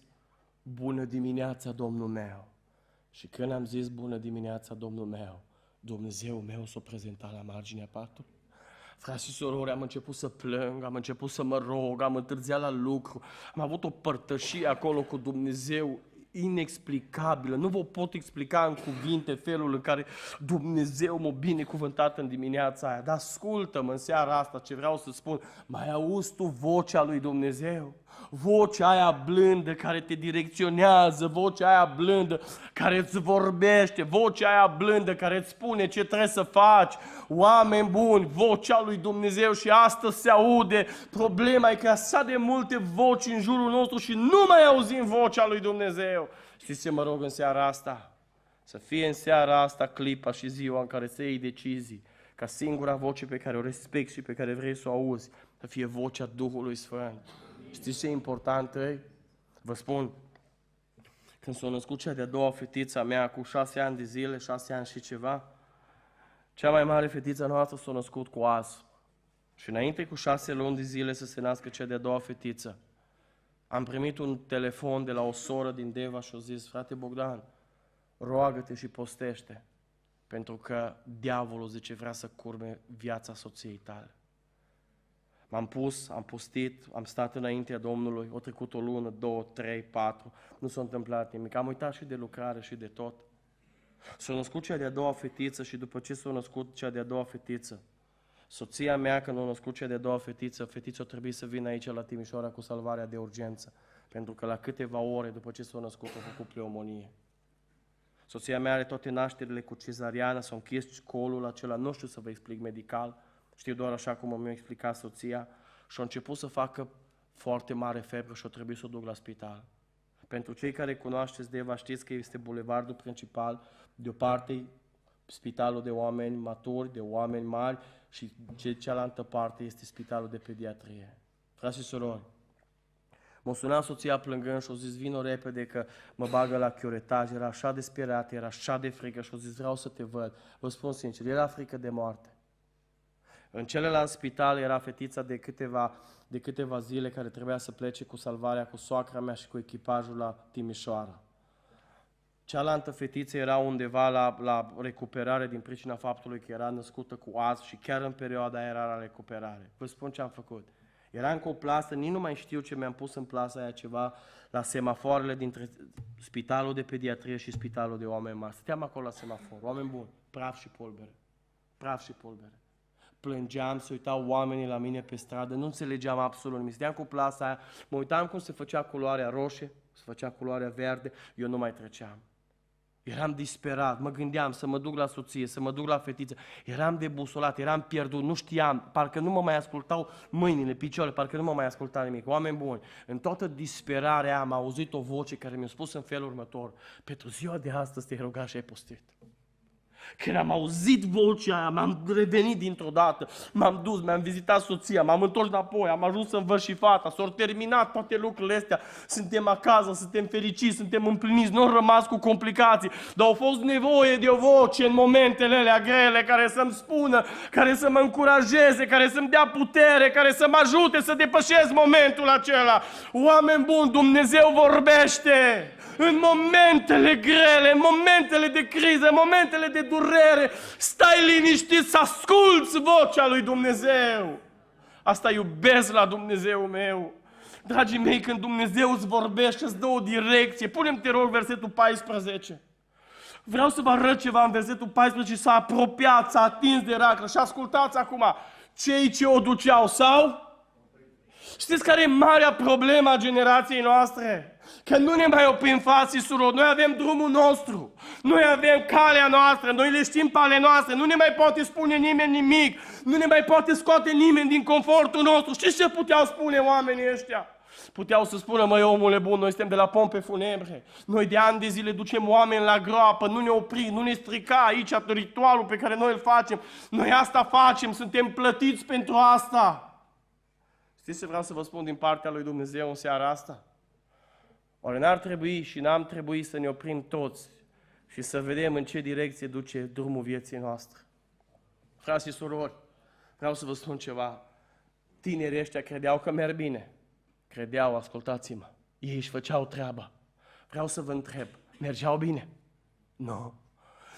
bună dimineața, Domnul meu. Și când am zis, bună dimineața, Domnul meu, Dumnezeu meu s-a prezentat la marginea patului. Frați și surori, am început să plâng, am început să mă rog, am întârziat la lucru, am avut o părtășie acolo cu Dumnezeu inexplicabilă. Nu vă pot explica în cuvinte felul în care Dumnezeu m-a binecuvântat în dimineața aia. Dar ascultă-mă în seara asta ce vreau să spun. Mai auzi tu vocea lui Dumnezeu? Vocea aia blândă care te direcționează, vocea aia blândă care îți vorbește, vocea aia blândă care îți spune ce trebuie să faci. Oameni buni, vocea lui Dumnezeu și astăzi se aude. Problema e că așa de multe voci în jurul nostru și nu mai auzim vocea lui Dumnezeu. Știți ce mă rog în seara asta? Să fie în seara asta clipa și ziua în care să iei decizii, ca singura voce pe care o respecti și pe care vrei să o auzi, să fie vocea Duhului Sfânt. Știți ce e important e? Vă spun, când s-a născut cea de-a doua fetița mea cu 6 ani de zile, 6 ani și ceva, cea mai mare fetiță noastră s-a născut cu astm. Și înainte cu 6 luni de zile să se nască cea de-a doua fetiță, am primit un telefon de la o soră din Deva și a zis, frate Bogdan, roagă-te și postește, pentru că diavolul, zice, vrea să curme viața soției tale. M-am pus, am postit, am stat înaintea Domnului, o trecut o lună, 2, 3, 4, nu s-a întâmplat nimic. Am uitat și de lucrare și de tot. S-a născut cea de-a doua fetiță și după ce s-a născut cea de-a doua fetiță, soția mea, când a născut cea de-a doua fetiță, fetița a trebuit să vină aici la Timișoara cu salvarea de urgență, pentru că la câteva ore după ce s-a născut a făcut pneumonie. Soția mea are toate nașterile cu cezariană, s-a închis colul acela, nu știu să vă explic medical, știu doar așa cum mi-a explicat soția, și a început să facă foarte mare febră și a trebuit să o duc la spital. Pentru cei care cunoașteți Deva, știți că este bulevardul principal, de o parte spitalul de oameni maturi, de oameni mari și cealaltă parte este spitalul de pediatrie. Frați și surori, m-a sunat soția plângând și a zis, vino repede că mă bagă la chioretaj, era așa de speriat, era așa de frică și a zis, vreau să te văd. Vă spun sincer, era frică de moarte. În celălalt spital era fetița de câteva zile care trebuia să plece cu salvarea cu soacra mea și cu echipajul la Timișoara. Cealaltă fetiță era undeva la recuperare din pricina faptului că era născută cu astm și chiar în perioada aia era la recuperare. Vă spun ce am făcut. Eram cu o plasă, nici nu mai știu ce mi-am pus în plasa aia ceva, la semafoarele dintre spitalul de pediatrie și spitalul de oameni mari. Stăteam acolo la semafor, oameni buni, praf și pulbere. Praf și pulbere. Plângeam, se uitau oamenii la mine pe stradă, nu înțelegeam absolut nimic. Stăteam cu plasa aia, mă uitam cum se făcea culoarea roșie, se făcea culoarea verde, eu nu mai treceam. Eram disperat, mă gândeam să mă duc la soție, să mă duc la fetiță. Eram debusolat, eram pierdut, nu știam, parcă nu mă mai ascultau mâinile, picioarele, parcă nu mă mai asculta nimic. Oameni buni, în toată disperarea am auzit o voce care mi-a spus în felul următor, pentru ziua de astăzi te-ai rugat și ai postit. Când am auzit vocea aia, m-am revenit dintr-o dată, m-am dus, mi-am vizitat soția, m-am întors înapoi, am ajuns să-mi văd și fata, s-au terminat toate lucrurile astea, suntem acasă, suntem fericiți, suntem împliniți, nu am rămas cu complicații, dar a fost nevoie de o voce în momentele alea grele care să-mi spună, care să mă încurajeze, care să-mi dea putere, care să mă ajute să depășesc momentul acela. Oameni buni, Dumnezeu vorbește în momentele grele, în momentele de criză, în momentele de durere, stai liniștit să asculți vocea lui Dumnezeu. Asta iubesc la Dumnezeu meu. Dragii mei, când Dumnezeu îți vorbește, îți dă o direcție. Punem, te rog, versetul 14. Vreau să vă arăt ceva în versetul 14, s-a apropiat, s-a atins de raclă și ascultați acum, cei ce o duceau sau? Știți care e marea problemă a generației noastre? Că nu ne mai oprim, frați și surori, noi avem drumul nostru, noi avem calea noastră, noi le știm pe ale noastre, nu ne mai poate spune nimeni nimic, nu ne mai poate scoate nimeni din confortul nostru. Știți ce puteau spune oamenii ăștia? Puteau să spună, măi omule bun, noi suntem de la pompe funebre, noi de ani de zile ducem oameni la groapă, nu ne opri, nu ne strica aici ritualul pe care noi îl facem, noi asta facem, suntem plătiți pentru asta. Știți ce vreau să vă spun din partea lui Dumnezeu în seara asta? Oare n-ar trebui și n-am trebuit să ne oprim toți și să vedem în ce direcție duce drumul vieții noastre? Frați și surori, vreau să vă spun ceva. Tinerii ăștia credeau că merg bine. Credeau, ascultați-mă, ei își făceau treaba. Vreau să vă întreb, mergeau bine? Nu.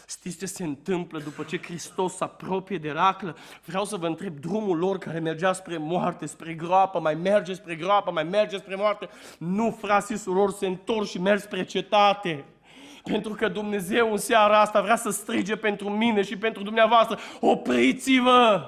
Știți ce se întâmplă după ce Hristos se apropie de raclă? Vreau să vă întreb, drumul lor care mergea spre moarte, spre groapă, mai merge spre groapă, mai merge spre moarte? Nu, frați și surori, se întorc și merg spre cetate. Pentru că Dumnezeu în seara asta vrea să strige pentru mine și pentru dumneavoastră, opriți-vă!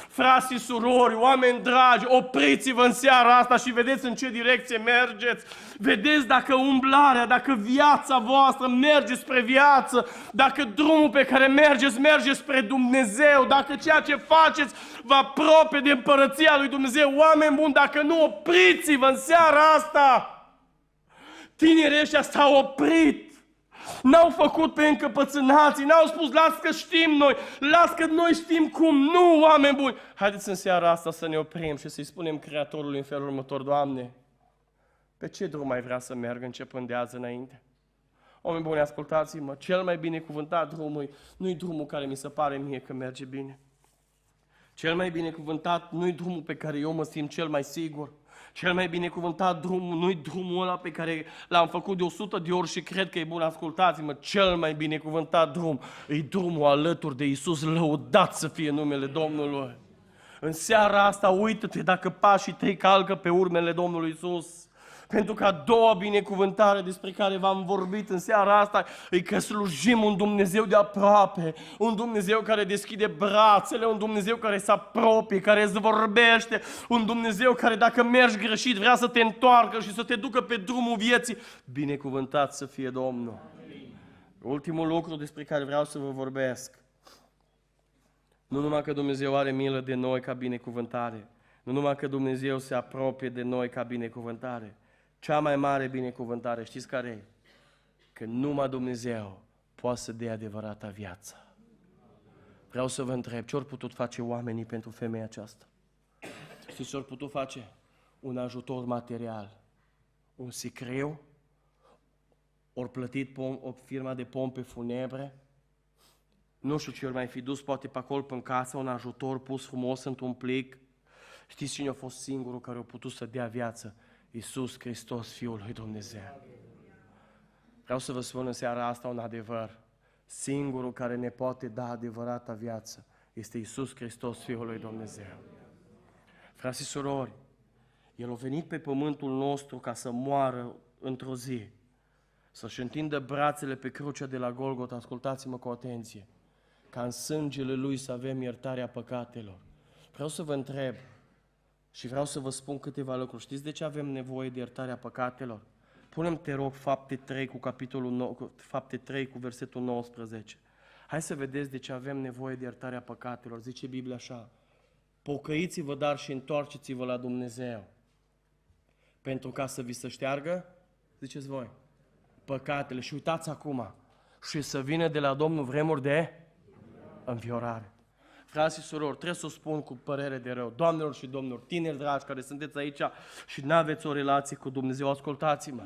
Frați și surori, oameni dragi, opriți-vă în seara asta și vedeți în ce direcție mergeți. Vedeți dacă umblarea, dacă viața voastră merge spre viață, dacă drumul pe care mergeți merge spre Dumnezeu, dacă ceea ce faceți vă apropie de împărăția lui Dumnezeu. Oameni buni, dacă nu, opriți-vă în seara asta. Tinerii ăștia s-au oprit. N-au făcut pe încăpățânații, n-au spus, las că știm noi, las că noi știm cum. Nu, oameni buni! Haideți în seara asta să ne oprim și să-i spunem Creatorului în felul următor, Doamne, pe ce drum ai vrea să merg începând de azi înainte? Oameni buni, ascultați-mă, cel mai binecuvântat drum nu-i drumul care mi se pare mie că merge bine. Cel mai binecuvântat nu-i drumul pe care eu mă simt cel mai sigur. Cel mai binecuvântat drum nu-i drumul ăla pe care l-am făcut de 100 de ori și cred că e bun, ascultați-mă, cel mai binecuvântat drum e drumul alături de Iisus, lăudat să fie numele Domnului. În seara asta uită-te dacă pașii tăi calcă pe urmele Domnului Iisus. Pentru că a doua binecuvântare despre care v-am vorbit în seara asta e că slujim un Dumnezeu de aproape, un Dumnezeu care deschide brațele, un Dumnezeu care se apropie, care îți vorbește, un Dumnezeu care dacă mergi greșit vrea să te întoarcă și să te ducă pe drumul vieții. Binecuvântat să fie Domnul! Ultimul lucru despre care vreau să vă vorbesc. Nu numai că Dumnezeu are milă de noi ca binecuvântare, nu numai că Dumnezeu se apropie de noi ca binecuvântare, cea mai mare binecuvântare, știți care e? Că numai Dumnezeu poate să dea adevărata viață. Vreau să vă întreb, ce-au putut face oamenii pentru femeia aceasta? Știți ce-au putut face? Un ajutor material, un sicriu, ori plătit o firma de pompe funebre, nu știu ce ori mai fi dus, poate pe acolo în casă, un ajutor pus frumos într-un plic. Știți cine a fost singurul care a putut să dea viață? Iisus Hristos, Fiul lui Dumnezeu. Vreau să vă spun în seara asta un adevăr. Singurul care ne poate da adevărata viață este Iisus Hristos, Fiul lui Dumnezeu. Frați și surori, El a venit pe pământul nostru ca să moară într-o zi, să-și întindă brațele pe crucea de la Golgota, ascultați-mă cu atenție, ca în sângele Lui să avem iertarea păcatelor. Vreau să vă întreb și vreau să vă spun câteva lucruri. Știți de ce avem nevoie de iertarea păcatelor? Punem, te rog, Fapte 3 cu versetul 19. Hai să vedeți de ce avem nevoie de iertarea păcatelor. Zice Biblia așa: pocăiți-vă, dar și întoarceți-vă la Dumnezeu, pentru ca să vi se șteargă, ziceți voi, păcatele. Și uitați acum, și să vină de la Domnul vremuri de înviorare. Frați și surori, trebuie să o spun cu părere de rău. Doamnelor și domnilor, tineri dragi care sunteți aici și nu aveți o relație cu Dumnezeu, ascultați-mă.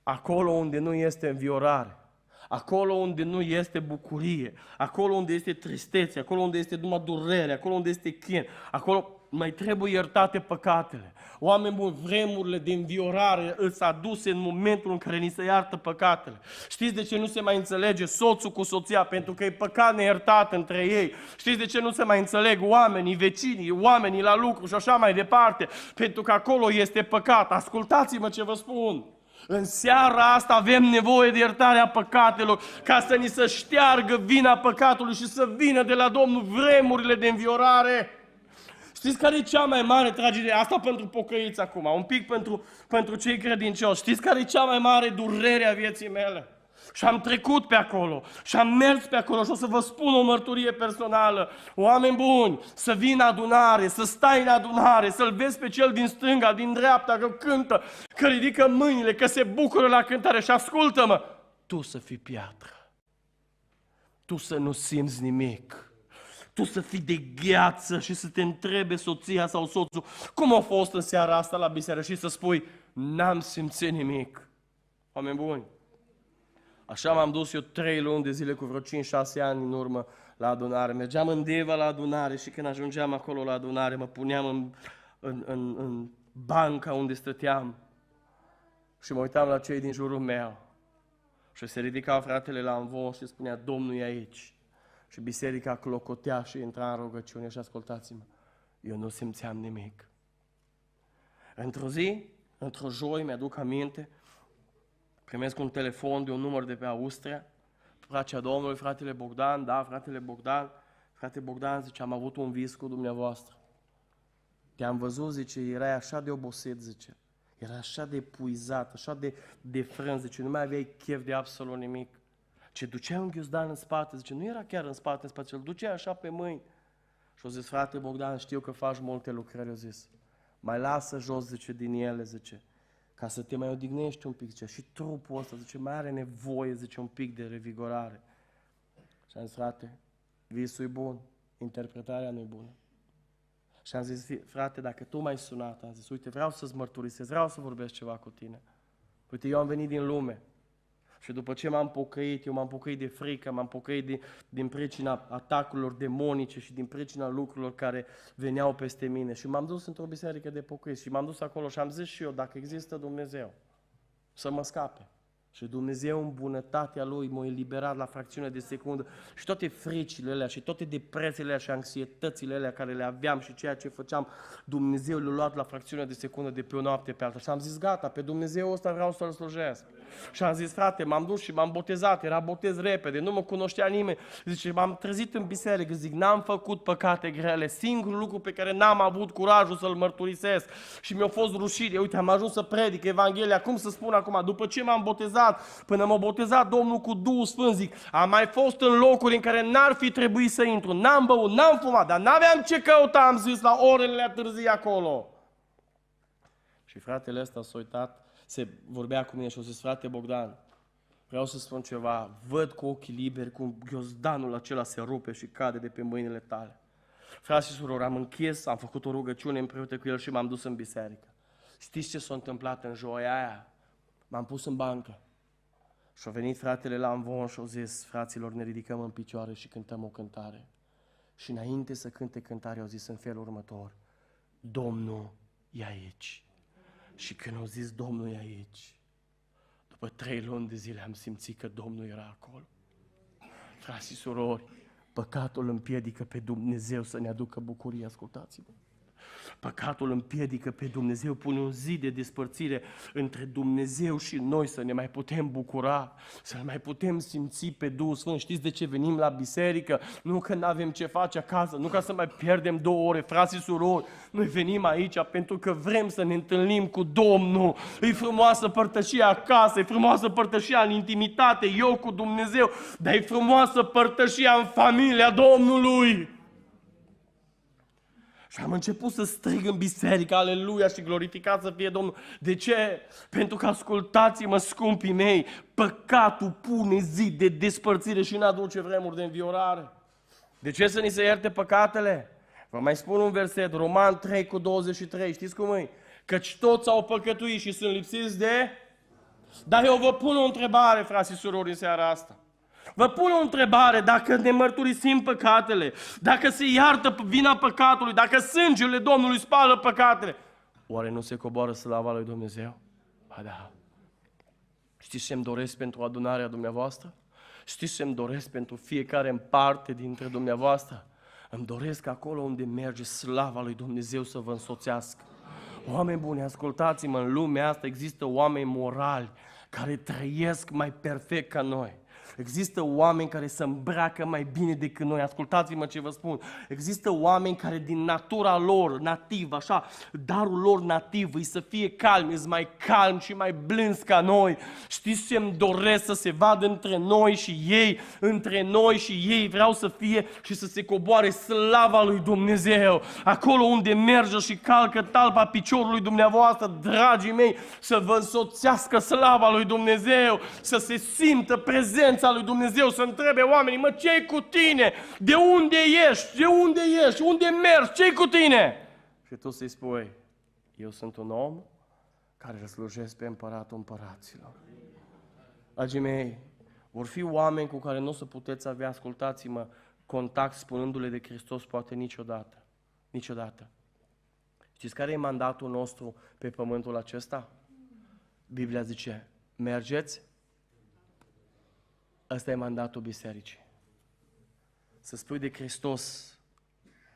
Acolo unde nu este înviorare, acolo unde nu este bucurie, acolo unde este tristețe, acolo unde este numai durere, acolo unde este chin, acolo mai trebuie iertate păcatele. Oameni buni, vremurile de înviorare îți aduse în momentul în care ni se iartă păcatele. Știți de ce nu se mai înțelege soțul cu soția? Pentru că e păcat neiertat între ei. Știți de ce nu se mai înțeleg oamenii, vecinii, oamenii la lucru și așa mai departe? Pentru că acolo este păcat. Ascultați-mă ce vă spun. În seara asta avem nevoie de iertarea păcatelor ca să ni se șteargă vina păcatului și să vină de la Domnul vremurile de înviorare. Știți care e cea mai mare tragedie? Asta pentru pocăiți acum, un pic pentru cei credincioși. Știți care e cea mai mare durere a vieții mele? Și am trecut pe acolo, și am mers pe acolo și o să vă spun o mărturie personală. Oameni buni, să vii în adunare, să stai în adunare, să-l vezi pe cel din stânga, din dreapta, că cântă, că ridică mâinile, că se bucură la cântare și ascultă-mă, tu să fii piatră, tu să nu simți nimic. Tu să fii de gheață și să te întrebe soția sau soțul cum a fost în seara asta la biserică și să spui, n-am simțit nimic. Oameni buni, așa m-am dus eu 3 luni de zile cu vreo 5-6 ani în urmă la adunare. Mergeam în Deva la adunare și când ajungeam acolo la adunare mă puneam în banca unde stăteam și mă uitam la cei din jurul meu. Și se ridica fratele la învon și spunea, Domnul e aici. Și biserica clocotea și intra în rugăciune și ascultați-mă, eu nu simțeam nimic. Într-o zi, într-o joi, mi-aduc aminte, primesc un telefon de un număr de pe Austria, fracea Domnului, fratele Bogdan, da, fratele Bogdan, frate Bogdan, zice, am avut un vis cu dumneavoastră. Te-am văzut, zice, erai așa de obosit, zice, era așa de epuizat, așa de frânt, zice, nu mai aveai chef de absolut nimic. Ce ducea un ghiozdan în spate, zice, nu era chiar în spate, îl ducea așa pe mâini. Și-o zis, frate Bogdan, știu că faci multe lucrări, o zis, mai lasă jos, zice, din ele, zice, ca să te mai odihnești un pic, zice, și trupul ăsta, zice, mai are nevoie, zice, un pic de revigorare. Și am zis, frate, visul e bun, interpretarea nu e bună. Și am zis, frate, dacă tu m-ai sunat, am zis, uite, vreau să-ți mărturisesc, vreau să vorbesc ceva cu tine. Uite, eu am venit din lume. Și după ce m-am pocăit, eu m-am pocăit de frică, m-am pocăit din pricina atacurilor demonice și din pricina lucrurilor care veneau peste mine. Și m-am dus într-o biserică de pocăiți și m-am dus acolo și am zis și eu, dacă există Dumnezeu, să mă scape. Și Dumnezeu în bunătatea Lui m-a eliberat la fracțiune de secundă și toate fricile alea și toate depresiile alea și anxietățile alea care le aveam și ceea ce făceam, Dumnezeu le-a luat la fracțiune de secundă de pe o noapte pe alta. Și am zis, gata, pe Dumnezeu ăsta vreau să-L slujesc. Și am zis, frate, m-am dus și m-am botezat, era botez repede, nu mă cunoștea nimeni. Zice, m-am trezit în biserică, zic, n-am făcut păcate grele, singurul lucru pe care n-am avut curajul să-l mărturisesc și mi-a fost rușine. Uite, am ajuns să predic Evanghelia, cum să spun acum, după ce m-am botezat, până m-a botezat Domnul cu Duhul Sfânt, zic, am mai fost în locuri în care n-ar fi trebuit să intru, n-am băut, n-am fumat, dar n-aveam ce căuta, am zis, la orele târzii acolo. Și fratele ăsta s-a uitat, se vorbea cu mine și a zis, frate Bogdan, vreau să spun ceva, văd cu ochii liberi cum ghiozdanul acela se rupe și cade de pe mâinile tale. Frați și surori, am închis, am făcut o rugăciune împreună cu el și m-am dus în biserică. Știți ce s-a întâmplat în joia aia? M-am pus în bancă. Și a venit fratele la învon și a zis, fraților, ne ridicăm în picioare și cântăm o cântare. Și înainte să cânte cântarea, au zis în felul următor, Domnul e aici. Și când au zis Domnul e aici, după 3 luni de zile am simțit că Domnul era acolo. Frați și surori, păcatul împiedică pe Dumnezeu să ne aducă bucurie, ascultați-vă. Păcatul împiedică pe Dumnezeu, pune un zid de despărțire între Dumnezeu și noi, să ne mai putem bucura, să ne mai putem simți pe Duhul Sfânt. Știți de ce venim la biserică? Nu că nu avem ce face acasă, nu ca să mai pierdem 2 ore, frați și surori. Noi venim aici pentru că vrem să ne întâlnim cu Domnul. E frumoasă părtășia acasă, e frumoasă părtășia în intimitate, eu cu Dumnezeu, dar e frumoasă părtășia în familia Domnului. Și am început să strig în biserică, aleluia, și glorificat să fie Domnul. De ce? Pentru că, ascultați-mă, scumpii mei, păcatul pune zid de despărțire și nu aduce vremuri de înviorare. De ce să ni se ierte păcatele? Vă mai spun un verset, Roman 3:23, știți cum e? Căci toți au păcătuit și sunt lipsiți de... Dar eu vă pun o întrebare, frați și surori, în seara asta. Vă pun o întrebare, dacă ne mărturisim păcatele, dacă se iartă vina păcatului, dacă sângele Domnului spală păcatele, oare nu se coboară slava lui Dumnezeu? Ba da. Știți ce îmi doresc pentru adunarea dumneavoastră? Știți ce îmi doresc pentru fiecare în parte dintre dumneavoastră? Îmi doresc acolo unde merge slava lui Dumnezeu să vă însoțească. Oameni buni, ascultați-mă, în lumea asta există oameni morali care trăiesc mai perfect ca noi. Există oameni care se îmbracă mai bine decât noi. Ascultați-mă ce vă spun. Există oameni care din natura lor, nativ, așa, darul lor nativ, îi să fie calmi, îs mai calmi și mai blânzi ca noi. Știți ce îmi doresc? Să se vadă între noi și ei, între noi și ei. Vreau să fie și să se coboare slava lui Dumnezeu. Acolo unde merge și calcă talpa piciorului dumneavoastră, dragii mei, să vă însoțească slava lui Dumnezeu, să se simtă prezența lui Dumnezeu, să întrebe oamenii, mă, ce-i cu tine? De unde ești? De unde ești? Unde mergi? Ce-i cu tine? Și tu să-i spui, eu sunt un om care îl slujesc pe Împăratul Împăraților. Dragii mei, vor fi oameni cu care nu o să puteți avea, ascultați-mă, contact spunându-le de Hristos poate niciodată. Niciodată. Știți care e mandatul nostru pe pământul acesta? Biblia zice, mergeți. Ăsta e mandatul bisericii. Să spui de Hristos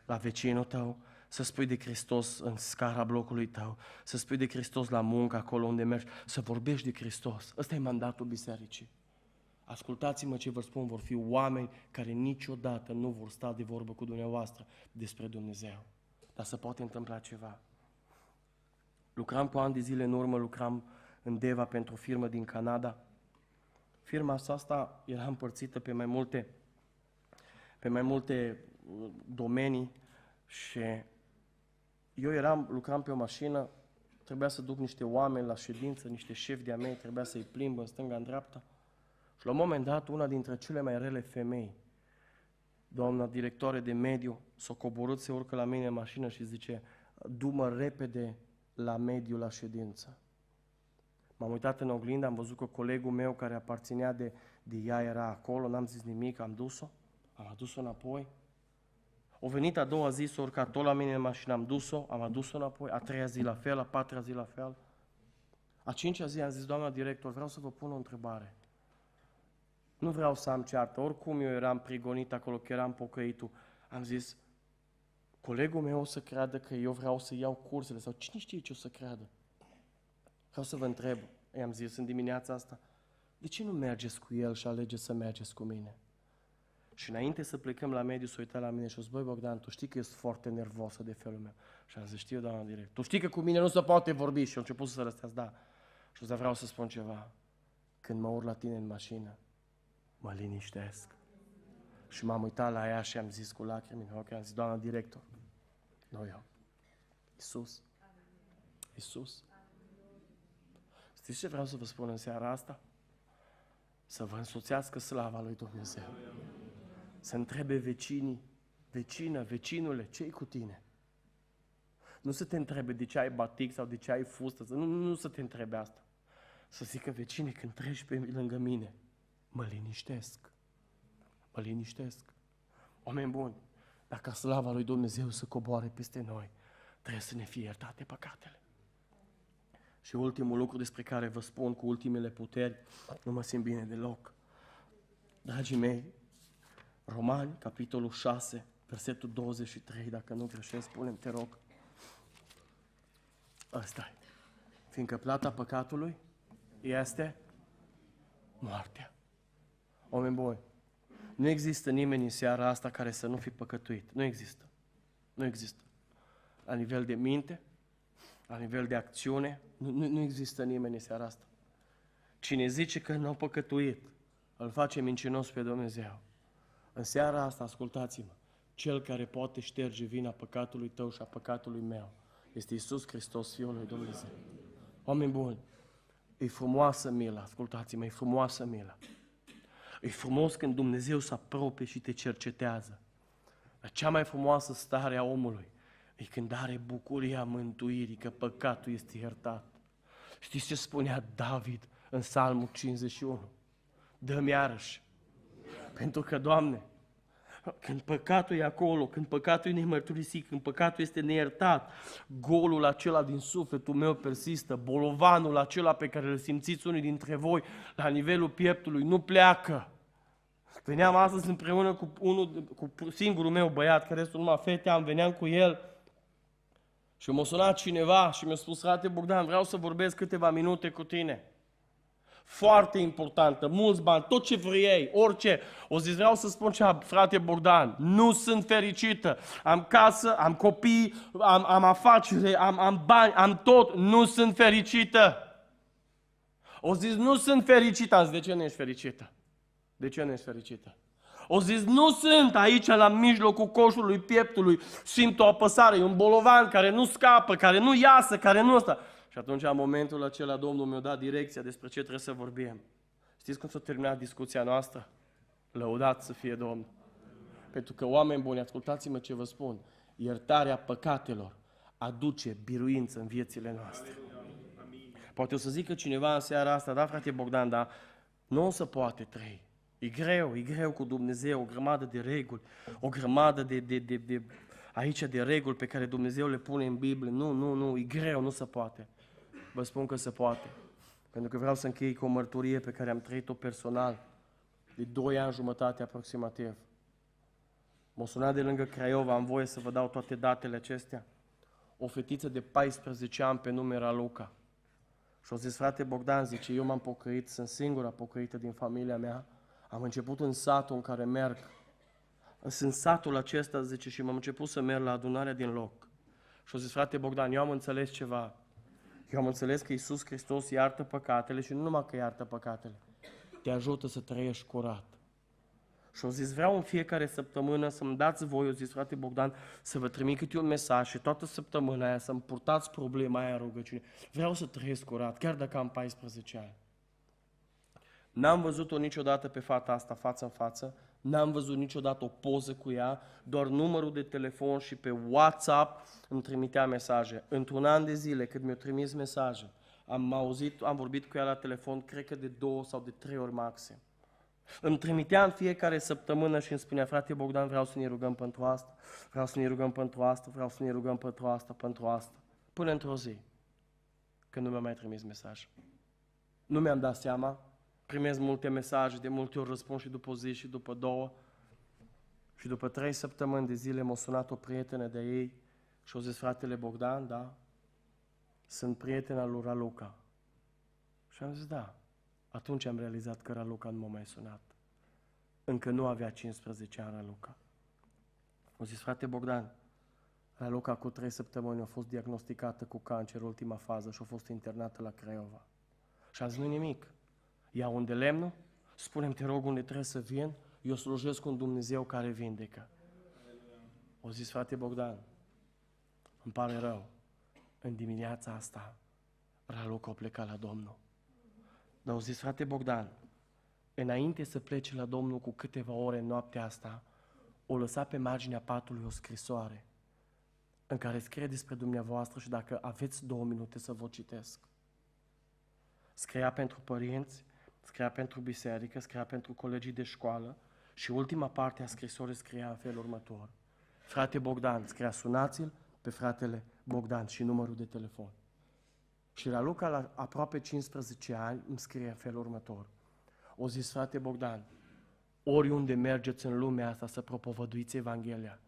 la vecinul tău, să spui de Hristos în scara blocului tău, să spui de Hristos la muncă, acolo unde mergi, să vorbești de Hristos. Ăsta e mandatul bisericii. Ascultați-mă ce vă spun, vor fi oameni care niciodată nu vor sta de vorbă cu dumneavoastră despre Dumnezeu. Dar se poate întâmpla ceva. Lucram cu ani de zile în urmă, lucram în Deva pentru o firmă din Canada. Firma asta era împărțită pe mai multe domenii și eu lucram pe o mașină, trebuia să duc niște oameni la ședință, niște șefi de-a mei, trebuia să-i plimb în stânga, în dreapta. Și la un moment dat, una dintre cele mai rele femei, doamna directoare de mediu, s-a coborât, se urcă la mine în mașină și zice, du-mă repede la mediu la ședință. M-am uitat în oglindă, am văzut că colegul meu care aparținea de ea era acolo, n-am zis nimic, am adus-o înapoi. O venit a doua zi, s-a urcat tot la mine în mașină, am adus-o înapoi, a treia zi la fel, a patra zi la fel. A cincea zi am zis, doamna director, vreau să vă pun o întrebare. Nu vreau să am ceartă, oricum eu eram prigonit acolo, că eram pocăitul. Am zis, colegul meu o să creadă că eu vreau să iau cursele, sau cine știe ce o să creadă. Vreau să vă întreb, i-am zis în dimineața asta, de ce nu mergeți cu el și alegeți să mergeți cu mine? Și înainte să plecăm la mediu, s-a uitat la mine și a zis, băi Bogdan, tu știi că ești foarte nervosă de felul meu. Și am zis, știu, doamna direct. Tu știi că cu mine nu se poate vorbi. Și a început să răstească, da. Și o să vreau să spun ceva. Când mă urc la tine în mașină, mă liniștesc. Și m-am uitat la ea și am zis cu lacrimi în ochi, am zis, doamna director, nu eu, Iisus. Iisus. Știți ce vreau să vă spun în seara asta? Să vă însoțească slava lui Dumnezeu. Să întrebe vecinii, vecină, vecinule, ce-i cu tine? Nu să te întrebe de ce ai batic sau de ce ai fustă, nu să te întrebe asta. Să zică vecine, când treci pe lângă mine, mă liniștesc. Mă liniștesc. Oameni buni, dacă slava lui Dumnezeu să coboare peste noi, trebuie să ne fie iertate păcatele. Și ultimul lucru despre care vă spun cu ultimele puteri, nu mă simt bine deloc. Dragii mei, Romani, capitolul 6, versetul 23, dacă nu greșesc, spune-mi, te rog. Ăsta-i. Fiindcă plata păcatului este moartea. Oameni buni, nu există nimeni în seara asta care să nu fi păcătuit. Nu există. Nu există. La nivel de minte, la nivel de acțiune, nu există nimeni în seara asta. Cine zice că nu a păcătuit, îl face mincinos pe Dumnezeu. În seara asta, ascultați-mă, cel care poate șterge vina păcatului tău și a păcatului meu este Iisus Hristos, Fiul lui Dumnezeu. Oameni buni, e frumoasă mila, ascultați-mă, e frumoasă mila. E frumos când Dumnezeu se apropie și te cercetează. Dar cea mai frumoasă stare a omului e când are bucuria mântuirii, că păcatul este iertat. Știți ce spunea David în Psalmul 51? Dă-mi iarăși. Pentru că, Doamne, când păcatul e acolo, când păcatul e nemărturisit, când păcatul este neiertat, golul acela din sufletul meu persistă, bolovanul acela pe care îl simțiți unii dintre voi la nivelul pieptului nu pleacă. Veneam astăzi împreună cu singurul meu băiat, care sunt numai fete, veneam cu el Și m-a sunat cineva și mi-a spus, frate Bogdan, vreau să vorbesc câteva minute cu tine. Foarte importantă, mulți bani, tot ce vrei, orice. O zis, vreau să spun ceva, frate Bogdan, nu sunt fericită. Am casă, am copii, am afacere, am bani, am tot, nu sunt fericită. O zis, nu sunt fericită. Am zis, de ce nu ești fericită? De ce nu ești fericită? O zis, nu sunt aici la mijlocul coșului pieptului, simt o apăsare, e un bolovan care nu scapă, care nu iasă, care nu ăsta. Și atunci, în momentul acela, Domnul mi-a dat direcția despre ce trebuie să vorbim. Știți cum s-a terminat discuția noastră? Lăudat să fie Domnul. Pentru că, oameni buni, ascultați-mă ce vă spun, iertarea păcatelor aduce biruință în viețile noastre. Poate o să zică cineva în seara asta, da, frate Bogdan, dar nu o să poate trăi. E greu cu Dumnezeu, o grămadă de reguli, o grămadă de reguli pe care Dumnezeu le pune în Biblie. Nu, e greu, nu se poate. Vă spun că se poate. Pentru că vreau să închei cu o mărturie pe care am trăit-o personal, de 2 ani jumătate aproximativ. M-a sunat de lângă Craiova, am voie să vă dau toate datele acestea. O fetiță de 14 ani pe nume Raluca. Și au zis, frate Bogdan, zice, eu m-am pocăit, sunt singura pocăită din familia mea. Am început în satul în care merg. În satul acesta, zice, și m-am început să merg la adunarea din loc. Și au zis, frate Bogdan, eu am înțeles ceva. Eu am înțeles că Iisus Hristos iartă păcatele și nu numai că iartă păcatele, te ajută să trăiești curat. Și au zis, vreau în fiecare săptămână să-mi dați voi, au zis, frate Bogdan, să vă trimit câte un mesaj și toată săptămâna aia să-mi purtați problema aia în rugăciune. Vreau să trăiesc curat, chiar dacă am 14 ani. N-am văzut-o niciodată pe fata asta față în față, n-am văzut niciodată o poză cu ea, doar numărul de telefon și pe WhatsApp îmi trimitea mesaje. Într-un an de zile, când mi-a trimis mesaje, am vorbit cu ea la telefon, cred că de 2 sau de 3 ori maxim. Îmi trimitea în fiecare săptămână și îmi spunea, frate Bogdan, vreau să ne rugăm pentru asta, vreau să ne rugăm pentru asta, vreau să ne rugăm pentru asta. Până într-o zi, când nu mi-a mai trimis mesaj. Nu mi-am dat seama, primesc multe mesaje, de multe ori răspund și după o zi și după 2. Și după 3 săptămâni de zile m-a sunat o prietenă de ei și a zis, fratele Bogdan, da, sunt prietena lui Raluca. Și am zis, da. Atunci am realizat că Raluca nu m-a mai sunat. Încă nu avea 15 ani Raluca. A zis, frate Bogdan, Raluca cu 3 săptămâni a fost diagnosticată cu cancer, ultima fază, și a fost internată la Craiova. Și am zis, nu nimic. Ia unde lemnul, spune-mi, te rog, unde trebuie să vin, eu slujesc un Dumnezeu care vindecă. A zis, frate Bogdan, îmi pare rău, în dimineața asta Raluca a plecat la Domnul. Dar au zis, frate Bogdan, înainte să plece la Domnul cu câteva ore în noaptea asta, o lăsa pe marginea patului o scrisoare în care scrie despre dumneavoastră și dacă aveți 2 minute să vă citesc. Scria pentru părinți, scria pentru biserică, scria pentru colegii de școală și ultima parte a scrisorii scria în felul următor. Frate Bogdan, scria, sunați-l pe fratele Bogdan și numărul de telefon. Și Raluca, la aproape 15 ani, îmi scrie în felul următor. O zis, frate Bogdan, oriunde mergeți în lumea asta să propovăduiți Evanghelia,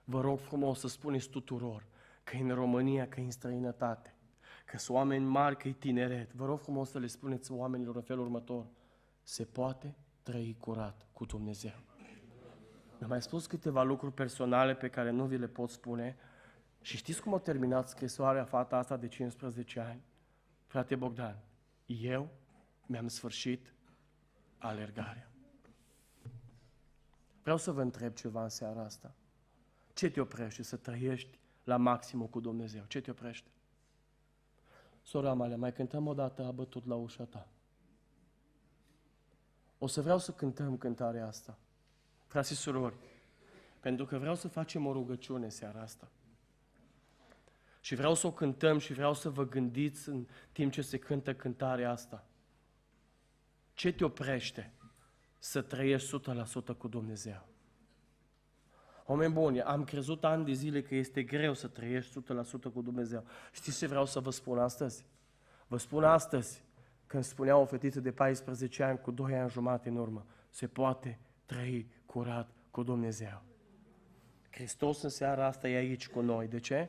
vă rog frumos să spuneți tuturor că e în România, că e în străinătate, că sunt oameni mari, că e tineret. Vă rog frumos să le spuneți oamenilor în felul următor. Se poate trăi curat cu Dumnezeu. Mi-am mai spus câteva lucruri personale pe care nu vi le pot spune. Și știți cum a terminat scrisoarea fata asta de 15 ani? Frate Bogdan, eu mi-am sfârșit alergarea. Vreau să vă întreb ceva în seara asta. Ce te oprește să trăiești la maximul cu Dumnezeu? Ce te oprește? Sora Amalia, mai cântăm o dată A bătut la ușa ta. O să vreau să cântăm cântarea asta. Frați și surori, pentru că vreau să facem o rugăciune seara asta. Și vreau să o cântăm și vreau să vă gândiți în timp ce se cântă cântarea asta. Ce te oprește să trăiești 100% cu Dumnezeu? Oameni buni, am crezut ani de zile că este greu să trăiești 100% cu Dumnezeu. Știți ce vreau să vă spun astăzi? Vă spun astăzi, când spunea o fetiță de 14 ani cu 2 ani jumate în urmă, se poate trăi curat cu Dumnezeu. Hristos în seara asta e aici cu noi. De ce?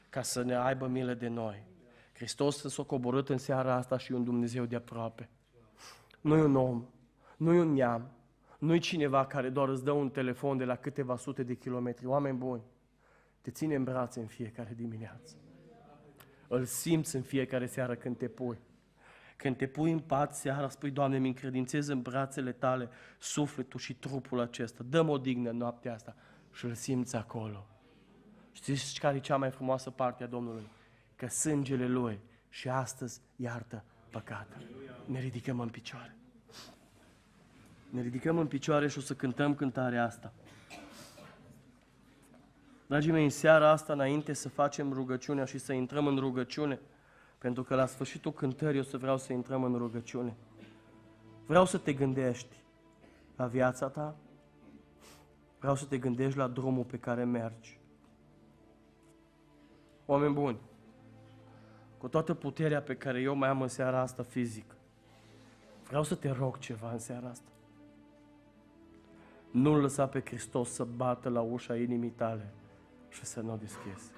ca să ne aibă milă de noi. Hristos s-a coborât în seara asta și e un Dumnezeu de aproape. Nu e un om, nu e un neam, nu e cineva care doar îți dă un telefon de la câteva sute de kilometri. Oameni buni, te ține în brațe în fiecare dimineață. Îl simți în fiecare seară când te pui. Când te pui în pat seara, spui, Doamne, mi încredințez în brațele Tale sufletul și trupul acesta. Dă-mi o dignă noaptea asta și îl simți acolo. Știți care e cea mai frumoasă parte a Domnului? Că sângele Lui și astăzi iartă păcatul. Ne ridicăm în picioare. Ne ridicăm în picioare și o să cântăm cântarea asta. Dragii mei, în seara asta, înainte să facem rugăciunea și să intrăm în rugăciune, pentru că la sfârșitul cântării o să vreau să intrăm în rugăciune, vreau să te gândești la viața ta, vreau să te gândești la drumul pe care mergi. Oameni buni, cu toată puterea pe care eu mai am în seara asta fizic, vreau să te rog ceva în seara asta. Nu-L lăsa pe Hristos să bată la ușa inimii tale și să nu o deschizi.